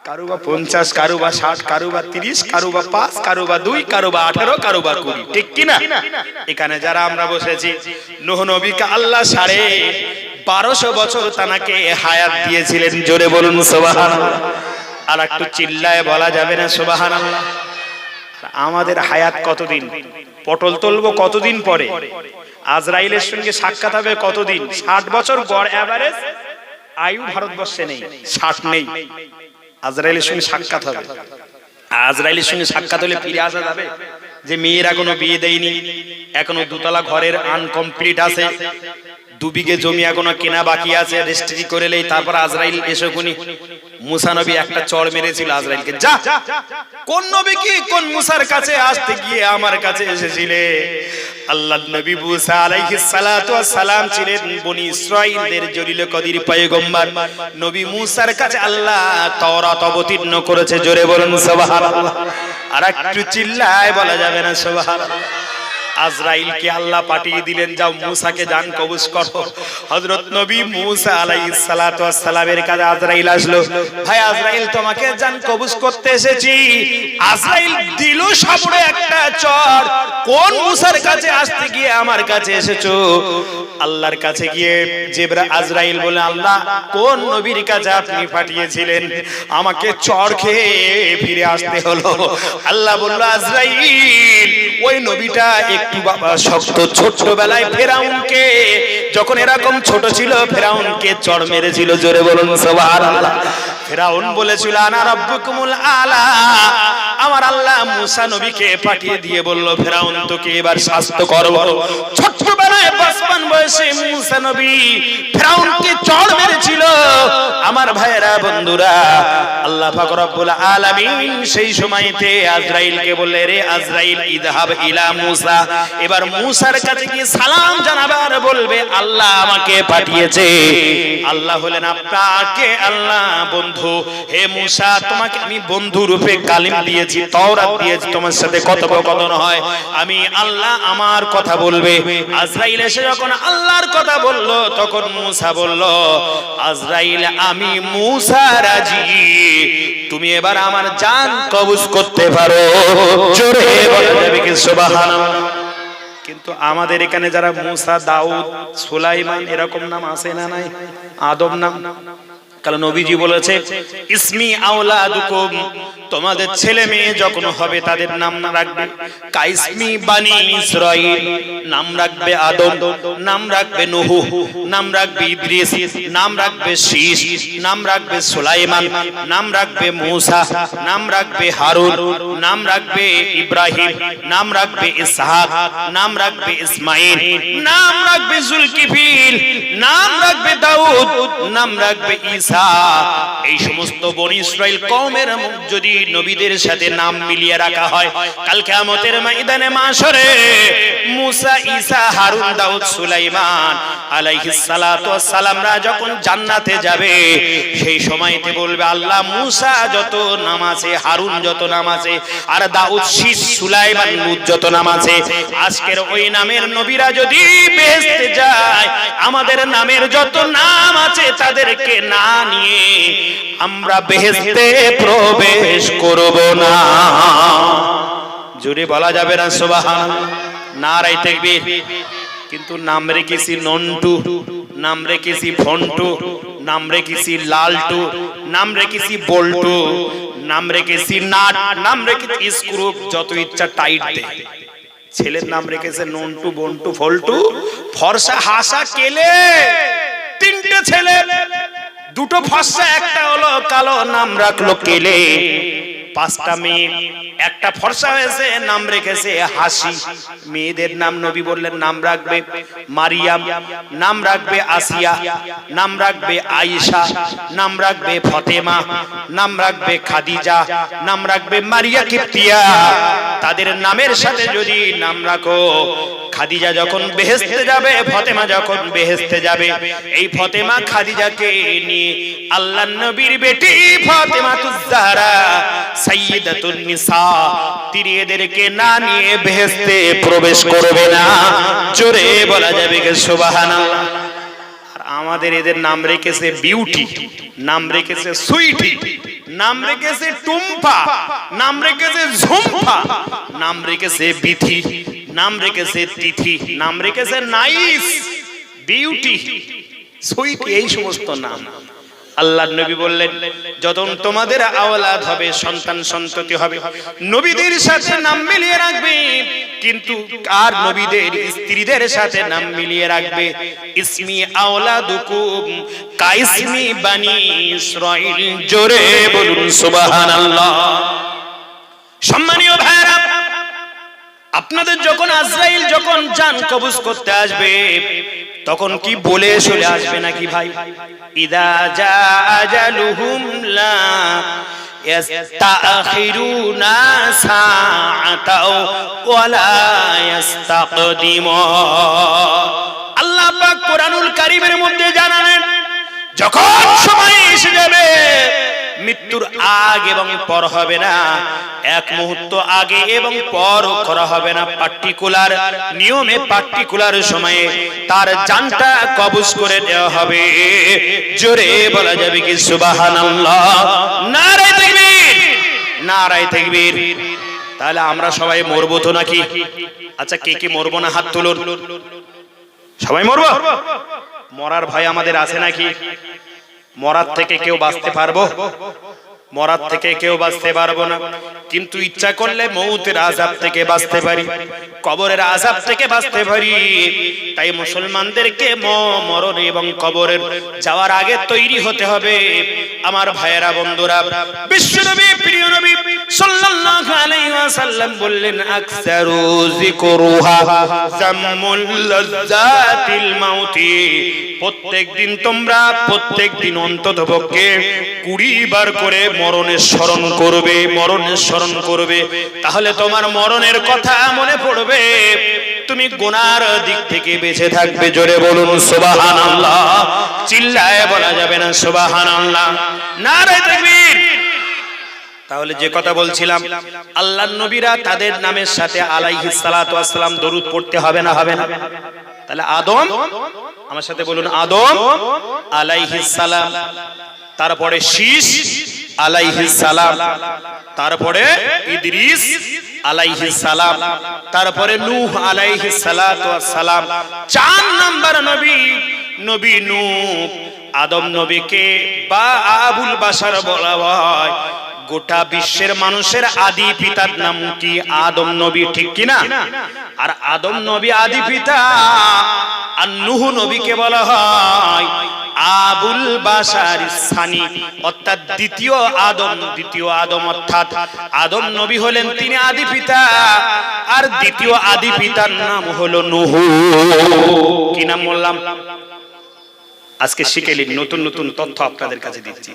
কারুবা 50, কারুবা 60, কারুবা 30, কারুবা 5, কারুবা 2, কারুবা 18, কারুবা 20। ঠিক কি না? এখানে যারা আমরা বসেছি, নূহ নবীকে আল্লাহ 1250 বছর তানাকে হায়াত দিয়েছিলেন। জোরে বলুন সুবহানাল্লাহ। আর একটু চিল্লায়ে বলা যাবে না সুবহানাল্লাহ? আমাদের হায়াত কতদিন? পটল তুলবো কতদিন পরে? আজরাইলের সঙ্গে সাক্ষাৎ হবে কতদিন? 60 বছর গড় এভারেজ আয়ু ভারতবর্ষে নেই, 60 নেই। আজরাইলের সঙ্গে সাক্ষাৎ হবে। আজরাইলের সঙ্গে সাক্ষাৎ হলে ফিরে আসা যাবে? যে মেয়ের এখনো বিয়ে দেয়নি, এখনো 2 তলা ঘরের আনকমপ্লিট আছে, 2 বিঘে জমি এখনো কেনা বাকি আছে, রেজিস্ট্রি করে নেই, তারপর আজরাইল এসে কোনি। মুসা নবী একটা চড় মেরেছিল আজরাইলকে, যা। কোন নবী কি কোন মুসার কাছে আসতে গিয়ে আমার কাছে এসেছিলে? আল্লাহর নবী মুসা আলাইহিস সালাতু ওয়াস সালাম ছিলেন বনি ইসরাঈলদের জলিল কদির পয়গম্বর। নবী মুসার কাছে আল্লাহ তাওরাত অবতীর্ণ করেছে। জোরে বলুন সুবহানাল্লাহ। আর একটু চিল্লায় বলা যাবে না সুবহানাল্লাহ? আজরাইলকে আল্লাহ পাঠিয়ে দিলেন, যাও মুসাকে জান কবজ করো। হযরত নবী মুসা আলাইহিস সালাতু ওয়াস সালামের কাছে আজরাইল আসলো। ভাই আজরাইল, তোমাকে জান কবজ করতে এসেছি। আজরাইল দিল সামনে একটা চড়। কোন মুসার কাছে আসতে গিয়ে আমার কাছে এসেছো? আল্লাহর কাছে গিয়ে আজরাইল বলে, আল্লাহ কোন নবীর কাছে আপনি পাঠিয়েছিলেন? আমাকে চড় খেয়ে ফিরে আসতে হলো। আল্লাহ বলল, আজরাইল ওই নবীটা একটু বাবা শক্ত, ছোটবেলায় ফেরাউনকে যখন এরকম ছোট ছিল ফেরাউনকে চড় মেরেছিল। জোরে বলুন সুবহানাল্লাহ। ফেরাউন বলেছিল আনা রাব্বুকুমুল আলা, আমার আল্লাহ মুসা নবীকে পাঠিয়ে দিয়ে বলল ফেরাউন তোকে এবার শাস্তি করব। ছোট্টবেলায় 55 বয়সে মুসা নবী ফেরাউনকে চড় মেরেছিল। আমার ভাইরা বন্ধুরা, আল্লাহ পাক রব্বুল আলামিন সেই সময়তে আজরাইলকে বললে রে আজরাইল ইযহাব ইলা মুসা, এবার মুসার কাছে গিয়ে সালাম জানাবার বলবে আল্লাহ আমাকে পাঠিয়েছে। আল্লাহ হলেন আপনাকে আল্লাহ বন্ধু, হে মুসা তোমাকে আমি বন্ধু রূপে কালিম দিয়েছি, তাওরাত দিয়েছি, তোমার সাথে কথোপকথন হয়, আমি আল্লাহ আমার কথা বলবে। আজরাইল এসে যখন আল্লাহর কথা বলল তখন মুসা বলল আজরাইল আমি মুসা রাজি, তুমি এবার আমার জান কবজ করতে পারো। জোরে বলা যাবে কি সুবহানাল্লাহ। কিন্তু আমাদের এখানে যারা মুসা, দাউদ, সুলাইমান এরকম নাম আছে না নাই? আদম নাম, কারণ নবীজি বলেছে ইসমি আওলাদুকুম, তোমাদের ছেলে মেয়ে যখন হবে তাদের নাম রাখবে কাইসমি বানি ইসরাইল, নাম রাখবে আদম, নাম রাখবে নূহ, নাম রাখবে ইদ্রিস, নাম রাখবে শীস, নাম রাখবে সুলাইমান, নাম রাখবে মূসা, নাম রাখবে হারুন, নাম রাখবে ইব্রাহিম, নাম রাখবে ইসহাক, নাম রাখবে ইসমাঈল, নাম রাখবে জুলকিফিল, নাম রাখবে দাউদ, নাম রাখবে ঈসা। এই সমস্ত বনি ইসরাইল কওমের যদি নবীদের সাথে নাম মিলিয়ে রাখা হয়, কাল কিয়ামতের ময়দানে মাশরে মুসা, ঈসা, হারুন, দাউদ, সুলাইমান আলাইহিস সালাতু ওয়াস সালামরা যখন জান্নাতে যাবে সেই সময়তে বলবে আল্লাহ মুসা যত নাম আছে, হারুন যত নাম আছে, আর দাউদ, শীস, সুলাইমান, লূত যত নাম আছে, আজকের ওই নামের নবীরা যদি বেহেশতে যায়, আমাদের নামের যত নাম আছে তাদেরকে না নিয়ে আমরা বেহেশতে প্রবেশ করব না। জোরে বলা যাবে না সুবহানাল্লাহ, নারায়ে তাকবীর। কিন্তু নাম রেখেছি নন্টু, নাম রেখেছি ফন্টু, নাম রেখেছি লালটু, নাম রেখেছি বল্টু, নাম রেখেছি নাট, নাম রেখেছি স্ক্রু, যত ইচ্ছা টাইট দে। ছেলের নাম রেখেছে নন্টু, বন্টু, ফল্টু, ফর্সা, হাসা, কেলে, তিনটে ছেলে, দুটো ফর্সা একটা হলো কালো, নাম রাখলো কেলে। 5টা মেয়ে, একটা ফর্সা হয়েছে, নাম রেখেছে হাসি। মেয়েদের নাম নবী বললেন নাম রাখবে মারিয়াম, নাম রাখবে আসিয়া, নাম রাখবে আয়েশা, নাম রাখবে ফাতেমা, নাম রাখবে খাদিজা, নাম রাখবে মারিয়া কিপ্তিয়া। তাদের নামের সাথে যদি নাম রাখো, খাদিজা যখন বেহেশতে যাবে, ফাতেমা যখন বেহেশতে যাবে, এই ফাতেমা খাদিজাকে নিয়ে আল্লাহর নবীর বেটি ফাতেমাতুজ জাহরা সাইয়্যিদাতুন নিসা, তিনি এদেরকে না নিয়ে বেহেশতে প্রবেশ করবে না। জোরে বলা যাবে কি সুবহানাল্লাহ। আর আমাদের এদের নাম রেখেছে বিউটি, নাম রেখেছে সুইটি, নাম রেখেছে টুম্পা, নাম রেখেছে ঝুম্পা, নাম রেখেছে বিথি, নাম রেখেছে তিথি, নাম রেখেছে নাইস, বিউটি, সুইট, এই সমস্ত নাম। আল্লাহর নবী বললেন যখন তোমাদের আওলাদ হবে, সন্তান সন্ততি হবে, নবীদের সাথে নাম মিলিয়ে রাখবে, কিন্তু আর নবীদের স্ত্রীদের সাথে নাম মিলিয়ে রাখবে ইসমি আওলাদুকুম কাইসমি বানি ইসরাইল। জোরে বলুন সুবহানাল্লাহ। সম্মানীয় ভাইরা, আপনাদের যখন আজরাইল যখন জান কবজ করতে আসবে তখন কি বলে চলে আসবে নাকি ভাই? ইদা জা আজালুহুম লা ইস্তাখিরুনা সাআতাও ওয়ালা ইস্তাকদিমুন। আল্লাহ পাক কোরআনুল কারীমের মধ্যে জানালেন যখন সময় এসে যাবে মৃত্যুর আগ এবং পর হবে না, এক মুহূর্ত আগে এবং পর করা হবে না, পার্টিকুলার নিয়মে পার্টিকুলার সময়ে তার জানটা কবজ করে দেওয়া হবে। জোরে বলা যাবে কি সুবহানাল্লাহ। নারায়ে তাকবীর, নারায়ে তাকবীর। তাহলে আমরা সবাই মরবো তো নাকি? আচ্ছা কে কে মরবো না হাত তুলুন। সবাই মরবো? মরার ভয় আমাদের আছে নাকি? মরার থেকে কেউ বাঁচতে পারবো? মরার থেকে কেউ বাঁচতে পারবো না, কিন্তু ইচ্ছা করলে মৌতের আযাব থেকে বাঁচতে পারি, কবরের আযাব থেকে বাঁচতে পারি। তাই মুসলমানদেরকে মরণ এবং কবরের যাওয়ার আগে তৈরি হতে হবে। আমার ভাইয়েরা, বন্ধুরা, বিশ্বনবী প্রিয় নবী সাল্লাল্লাহু আলাইহি ওয়াসাল্লাম বললেন, আকসারু যিকরুহা জামুল লাযাতিল মাউতি। প্রত্যেকদিন তোমরা প্রত্যেকদিন অন্ততপক্ষে 20 বার করে মরণের স্মরণ করবে, মরণের স্মরণ করবে। তাহলে তোমার মরণের কথা মনে পড়বে, তুমি গুনার দিক থেকে বেঁচে থাকবে। জোরে বলুন সুবহানাল্লাহ। চিল্লায়ে বলা যাবে না সুবহানাল্লাহ? নারে তাকবীর। তাহলে যে কথা বলছিলাম, আল্লাহর নবীরা তাদের নামের সাথে আলাইহিস সালাতু ওয়াস সালাম দরুদ পড়তে হবে না, হবে না? তাহলে আদম, আমার সাথে বলুন, আদম আলাইহিস সালাম, তারপরে শীশ আলাইহিস সালাম, তারপরে ইদ্রিস আলাইহিস সালাম, তারপরে নূহ আলাইহিস সালাতু ওয়াস সালাম। 4 নাম্বার নবী, নবী নূহ। আদম নবীকে বা আবুল বাশার বলা হয়। গোটা বিশ্বের মানুষের আদি পিতার নাম কি? আদম নবী, ঠিক কি না? আর আদম নবী আদি পিতা, আর নূহ নবীকে বলা হয় আবুল বাশার সানি, অর্থাৎ দ্বিতীয় আদম। দ্বিতীয় আদম অর্থাৎ আদম নবী হলেন তিনি আদি পিতা, আর দ্বিতীয় আদি পিতার নাম হলো নূহ। কি নাম বললাম? আজকে শিখেলেন, নতুন নতুন তথ্য আপনাদের কাছে দিচ্ছি।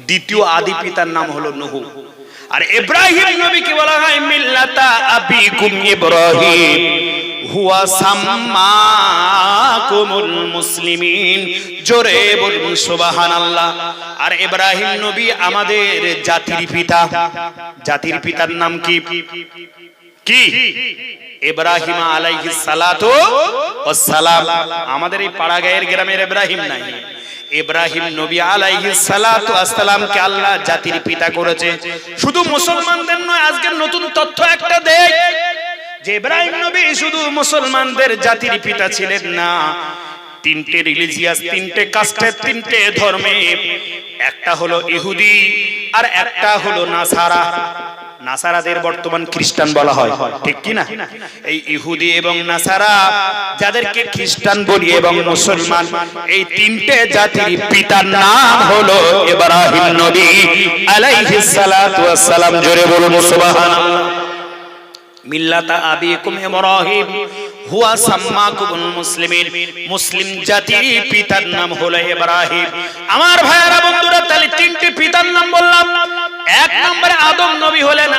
দ্বিতীয় আদি পিতার নাম হলো নূহ। আর ইব্রাহিম নবীকে বলা হয় মিল্লাতা আবিকুম ইব্রাহিম হুয়া সাম্মাকুমুল মুসলিমিন। জোরে বলুন সুবহানাল্লাহ। আর ইব্রাহিম নবী আমাদের জাতির পিতা। জাতির পিতার নাম কি? কি? ইব্রাহিম আলাইহিস সালাতু ওয়াস সালাম। আমাদের এই পাড়াগাঁয়ের গ্রামের ইব্রাহিম নাই। ইব্রাহিম নবী আলাইহিস সালাতু ওয়াস সালামকে আল্লাহ জাতির পিতা করেছে। শুধু মুসলমানদের নয়, আজকের নতুন তথ্য একটা দেই যে ইব্রাহিম নবী শুধু মুসলমানদের জাতির পিতা ছিলেন না, 3টে রিলিজিয়াস, 3টে কাস্টের, 3টে ধর্মে। একটা হলো ইহুদি, আর একটা হলো নাসারা। নাসারাদের বর্তমান খ্রিস্টান বলা হয়, ঠিক কি না? এই ইহুদি এবং নাসারা, যাদেরকে খ্রিস্টান বলি এবং মুসলমান, এই 3টে জাতির পিতার নাম হলো ইব্রাহিম নবী আলাইহিস সালাতু ওয়াস সালাম। জোরে বলুন সুবহানাল্লাহ। মিল্লাতা আবিকুম ইব্রাহিম হুয়া সাম্মাকুমুল মুসলিমিন। মুসলিম জাতির পিতার নাম হলো ইব্রাহিম। আমার ভাইয়েরা, বন্ধুরা, তাহলে 3টে পিতার নাম বললাম। 1 নম্বরে আদম নবী হলেন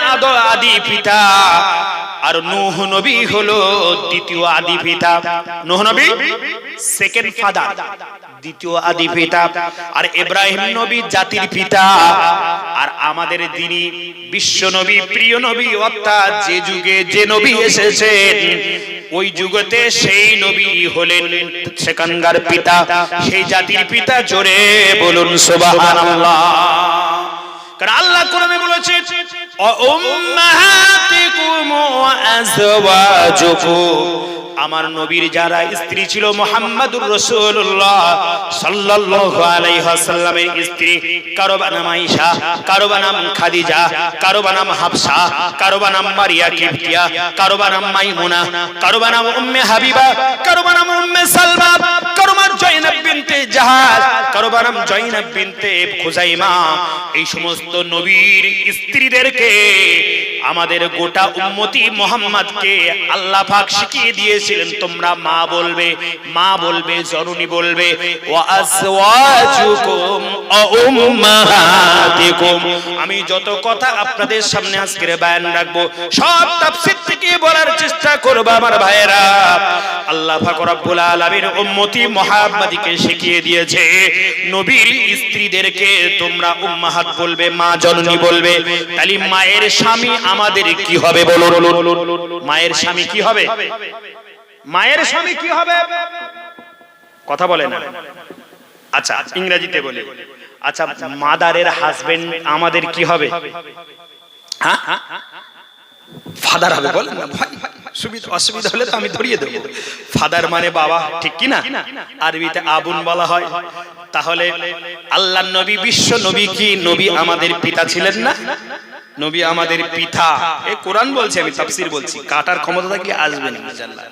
আদি পিতা, আর নূহ নবী হলো দ্বিতীয় আদি পিতা। নূহ নবী সেকেন্ড ফাদার, দ্বিতীয় আদি পিতা। আর ইব্রাহিম নবী জাতির পিতা। আর আমাদের যিনি বিশ্ব নবী, প্রিয় নবী, অর্থাৎ যে যুগে যে নবী এসেছেন, ওই যুগতে সেই নবী হলেন সেখানকার পিতা, সেই জাতির পিতা। জোরে বলুন সুবহানাল্লাহ। কারণ আল্লাহ কোরআনে বলেছে, উম্মাহাতিকুম ওয়া আজওয়াজুকুম। আমার নবীর যারা স্ত্রী ছিল, মুহাম্মাদুর রাসূলুল্লাহ সাল্লাল্লাহু আলাইহি ওয়াসাল্লামের স্ত্রী, কারো নাম আয়েশা, কারো নাম খাদিজা, কারো নাম হাফসা, কারো নাম মারিয়া কিবতিয়া, কারো নাম মাইমুনা, কারো নাম উম্মে হাবিবা, কারো নাম উম্মে সালমা, কারো নাম জয়নাব বিনতে জাহাজ, কারো নাম জয়নাব বিনতে খুজাইমা। এই সমস্ত নবীর স্ত্রীদেরকে আমাদের গোটা উম্মতি মুহাম্মদকে আল্লাহ পাক শিখিয়ে দিয়েছিলেন, তোমরা মা বলবে, মা বলবে, জননী বলবে। ওয়া আজওয়াজুকুম ওয়া উম্মাহাতিকুম। আমি যত কথা আপনাদের সামনে আজকে বয়ান রাখবো, সব তাফসীর থেকে বলার চেষ্টা করব আমার ভাইয়েরা। আল্লাহ পাক রব্বুল আলামিন উম্মতি মুহাম্মাদীকে শিখিয়ে দিয়েছে, নবীর স্ত্রীদেরকে তোমরা উম্মাহাত বলবে, মা, জননী বলবে। তাহলে মায়ের স্বামী আমাদের কি হবে? বলুন, মায়ের স্বামী কি হবে? মায়ের স্বামী কি হবে? কথা বলে না। আচ্ছা, ইংরেজিতে বলে। আচ্ছা, মাদারের হাজবেন্ড আমাদের কি হবে? হ্যাঁ, ফাদার হবে। বলেন না ভাই, অসুবিধা হলে তো আমি ধরিয়ে দেবো। ফাদার মানে বাবা, ঠিক কি না? আরবিতে আবুন বলা হয়। তাহলে আল্লাহর নবী বিশ্ব নবী কি নবী আমাদের পিতা ছিলেন না? নবী আমাদের পিতা, এই কোরআন বলছে, আমি তাফসীর বলছি, কাটার ক্ষমতা থাকলে আসবেন ইনশাআল্লাহ।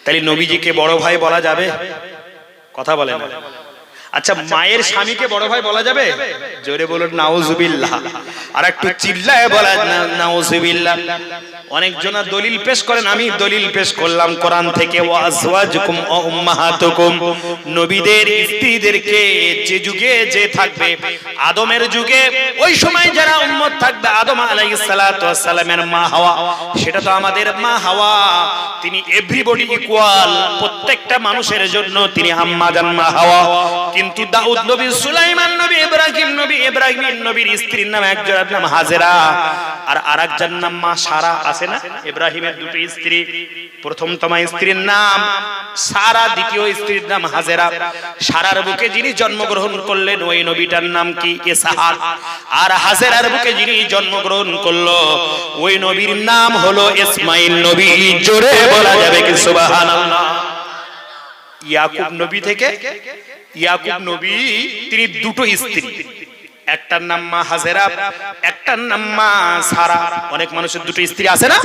তাহলে নবীজিকে বড় ভাই বলা যাবে? কথা বলেন না। আচ্ছা, মায়ের স্বামীকে বড় ভাই বলা যাবে? জোরে বলুন নাউজুবিল্লাহ। আর একটু চিল্লায় বলা নাউজুবিল্লাহ। অনেক জনা দলিল পেশ করেন, আমি দলিল পেশ করলাম কোরআন থেকে, ওয়া আজওয়াজুকুম ওয়া উম্মাহাতুকুম, নবীদের স্ত্রীদেরকে যে যুগে যে থাকবে, আদমের যুগে ওই সময় যারা উম্মত থাকবে, আদম আলাইহিস সালাতু ওয়াস সালামের মা হাওয়া, সেটা তো আমাদের মা হাওয়া, তিনি এভরিবডি ইকুয়াল, প্রত্যেকটা মানুষের জন্য তিনি আম্মা জান মা হাওয়া। কিন্তু দাউদ নবী, সুলাইমান নবী, ইব্রাহিম নবীর স্ত্রীর নাম একজনের নাম হাজেরা, আর আরেকজনের নাম মা সারা, আছে না? ইব্রাহিমের দুটো স্ত্রী, প্রথমতম স্ত্রীর নাম সারা, দ্বিতীয় স্ত্রীর নাম হাজেরা। সারার বুকে যিনি জন্মগ্রহণ করলেন ওই নবীটার নাম কি? ইসহাক। আর হাজেরার বুকে যিনি জন্মগ্রহণ করলো ওই নবীর নাম হলো ইসমাইল নবী। জোরে বলা যাবে কি সুবহানাল্লাহ। ইয়াকুব নবী থেকে, ইয়াকুব নবী তিনি দুটো স্ত্রী, একটার নাম মা হাজেরা, একটার নাম মা সারা। অনেক মানুষের দুটো স্ত্রী আছে না?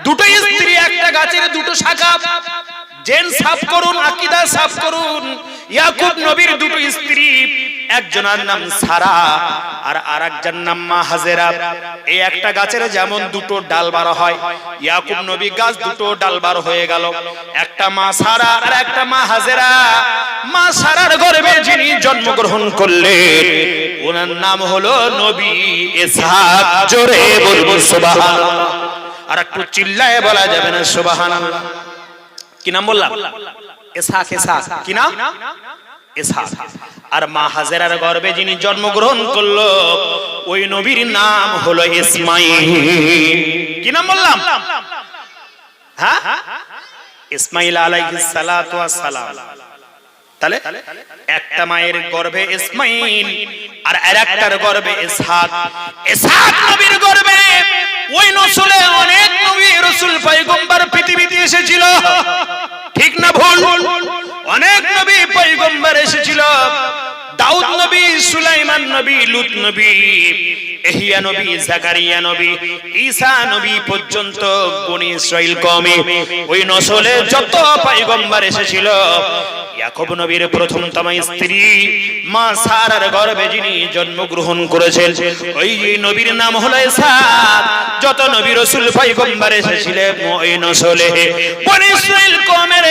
দুটো স্ত্রী, একটা গাছের দুটো শাখা। জেন সাফ করুন, আকীদা সাফ করুন। ইয়াকুব নবীর দুটো স্ত্রী, একজনের নাম সারা আর আরেকজনের নাম মা হাজেরা। এই একটা গাছের যেমন দুটো ডাল বার হয়, ইয়াকুব নবী গাছ দুটো ডাল বার হয়ে গেল, একটা মা সারা আর একটা মা হাজেরা। মা সারার গর্ভে যিনি জন্মগ্রহণ করলেন ওনার নাম হলো নবী ইসহাক। জোরে বলুন সুবহানাল্লাহ। আর একটু চিল্লায়ে বলা যাবে না সুবহানাল্লাহ? কি নাম বললাম? ইসহাক। ইসহাক কি নাম? ইসহাক। আর মা হাজেরার গর্ভে যিনি জন্মগ্রহণ করলো ওই নবীর নাম হলো ইসমাইল। কি নাম বললাম? হ্যাঁ, ইসমাইল আলাইহিস সালাতু ওয়াস সালাম। তাহলে একটা মায়ের গর্ভে ইসমাইল আর আরেকটার গর্ভে ইসহাক। ইসহাক নবীর গর্ভে ওই নসলে অনেক নবী রাসূল পয়গম্বর পৃথিবীতে এসেছিল, ঠিক না ভুল? অনেক নবী পয়গম্বর এসেছিল। দাউদ নবী, সুলাইমান নবী, লূত নবী, ইহইয়া নবী, জাকারিয়া নবী, ঈসা নবী পর্যন্ত বনি ইসরাইল কওমে ওই নসলে যত পয়গম্বর এসেছিল, ইয়াকুব নবীর প্রথমতম স্ত্রী মা সারার গর্ভে যিনি জন্মগ্রহণ করেছেন ওই নবীর নাম হলো ইসহাক। যত নবী রাসূল পয়গম্বর এসেছিলেন ওই নসলে বনি ইসরাইল কওমের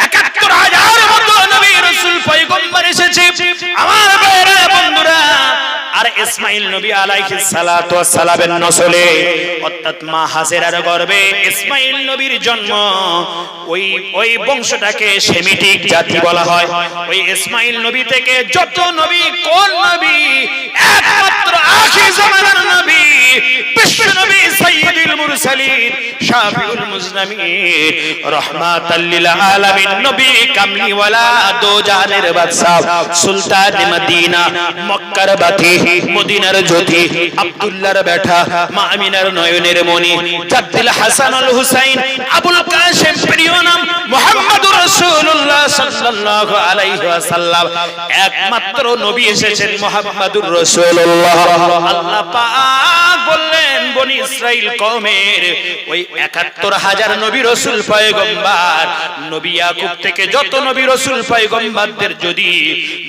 ৭১,০০০ মতো নবী রাসূল পয়গম্বর এসেছে আমার ভাইরা বন্ধুরা। আর ইসমাইল নবী আলাইহিস সালাতু ওয়াস সালামের নসলে অর্থাৎ মা হাজেরার গর্ভে ইসমাইল নবীর জন্ম। ওই বংশটাকে সেমিটিক জাতি বলা হয়। ওই ইসমাইল নবী থেকে যত নবী, কোন নবী? একমাত্র আখির জামানার নবী বিশ্ব নবী সাইয়্যিদুল মুরসালিন শাফিউল মুজনামিন রাহমাতাল লিল আলামিন নবী কামলিওয়ালা দো জাহানের বাদশা সুলতান মদিনা মক্কার বাতি মদিনার জ্যোতি আব্দুল্লাহর বেটা মা আমিনার নয়নের মনি জাদ্দুল হাসানুল হুসাইন আবুল কাসেম প্রিয় নাম মুহাম্মদুর রাসূলুল্লাহ সাল্লাল্লাহু আলাইহি ওয়াসাল্লাম। একমাত্র নবী এসেছেন মুহাম্মদুর রাসূলুল্লাহ। আল্লাহ পাক বললেন বনি ইসরাইল কওমের ওই ৭১,০০০ নবী রাসূল পয়গম্বর নবী ইয়াকুব থেকে যত নবী রাসূল পয়গম্বরদের যদি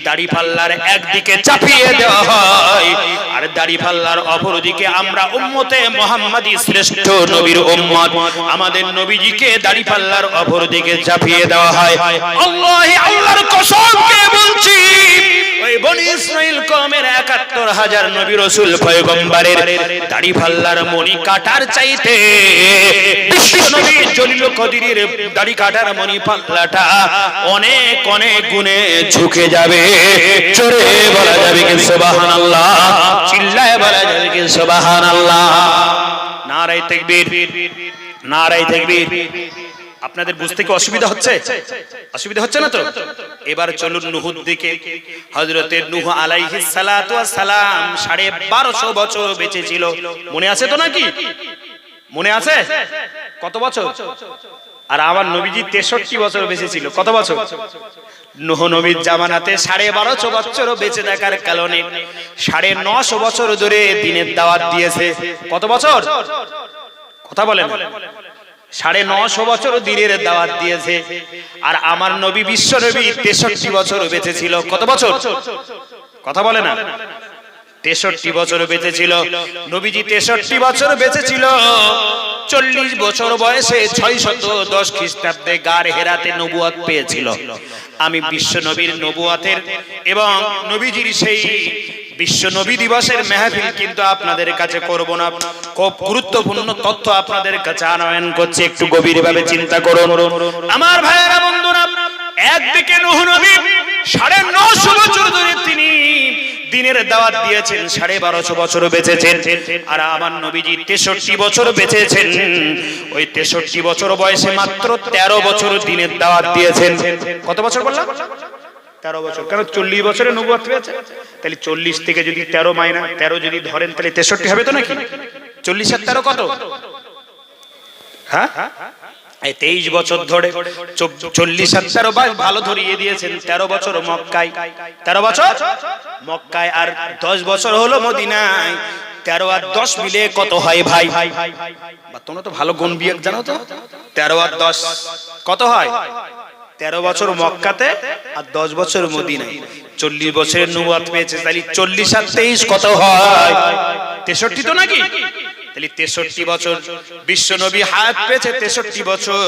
দাড়ি পাল্লার একদিকে চাপিয়ে দেওয়া হয় আর দাড়ি পাল্লার অপর দিকে আমরা উম্মতে মুহাম্মাদী শ্রেষ্ঠ নবীর উম্মত আমাদের নবীজিকে দাড়ি পাল্লার অপর দিকে চাপিয়ে দেওয়া হয়, আল্লাহি আল্লাহর কসম কে বলছি ওই বনি ইসরাইল কওমের ৭১,০০০ নবী রাসূল পয়গম্বরের দাড়ি পাল্লার মণি কাটার চাইতে বিশ্ব নবী জলিল কদরের দাড়ি কাটার মণি পাল্লাটা অনেক অনেক গুণে ঝুঁকে যাবে। জোরে বলা যাবে কি সুবহানাল্লাহ? চিল্লায়ে বলা যাবে কি সুবহানাল্লাহ? নারায়ে তাকবীর, নারায়ে তাকবীর। আপনাদের বুঝতে কি অসুবিধা হচ্ছে? অসুবিধা হচ্ছে না তো? এবার চলুন নূহর দিকে। হযরতে নূহ আলাইহিস সালাতু ওয়াস সালাম ১২৫০ বছর বেঁচে ছিল। মনে আছে তো নাকি? মনে আছে? কত বছর? আর আমার নবীজি 63 বছর বেঁচে ছিল। কত বছর? নূহ নবীর জামানাতে 12.5 বছর বেঁচে থাকার কারণে 950 বছর ধরে দ্বীনের দাওয়াত দিয়েছে। কত বছর? কথা বলেন। 950 বছর দ্বীনের দাওয়াত দিয়েছে। আর আমার নবী বিশ্ব নবী 63 বছর বেঁচে ছিল। কত বছর? কথা বলে না। 63 বছর বেঁচে ছিল নবীজি। 63 বছর বেঁচে ছিল। 40 বছর বয়সে 610 খ্রিস্টাব্দে গার হেরাতে নবুয়ত পেয়েছিল। আমি বিশ্ব নবীর নবুয়তের এবং নবীজির সেই বিশ্ব নবী দিবসের মেহফিল কিন্তু আপনাদের কাছে করব না। খুব গুরুত্বপূর্ণ তথ্য আপনাদের কাছে আনয়ন করছে, একটু গভীরভাবে চিন্তা করুন আমার ভাইয়েরা বন্ধুরা। একদিকে নূহ নবী 950 বছর ধরে তিনি দ্বীনের দাওয়াত দিয়েছেন, 1250 বছর বেঁচেছেন। আর আমার নবীজি 63 বছর বেঁচেছেন। ওই 63 বছর বয়সে মাত্র 13 বছর দ্বীনের দাওয়াত দিয়েছেন। কত বছর বললাম? 13 বছর। কারণ 40 বছরে নবুয়ত পেয়েছে। তাহলে 40 থেকে যদি 13 মাইনাস 13 যদি ধরেন তাহলে 63 হবে তো নাকি? 40 আর 13 কত? হ্যাঁ, এই 23 বছর ধরে 40 আর 13 ভালো ধরিয়ে দিয়েছেন। 13 বছর মক্কায়, 13 বছর মক্কায়, আর 10 বছর হলো মদিনায়। 13 আর 10 মিলে কত হয় ভাই? বা তোমরা তো ভালো গুণ বিয়োগ জানো তো। 13 আর 10 কত হয়? 13 বছর মক্কাতে আর 10 বছর মদিনায়। 40 বছরের নবুয়ত পেয়েছে। তাহলে 40 আর 23 কত হয়? 63 তো নাকি? তাহলে 63 বছর বিশ্ব নবী হায়াত পেয়েছে। 63 বছর।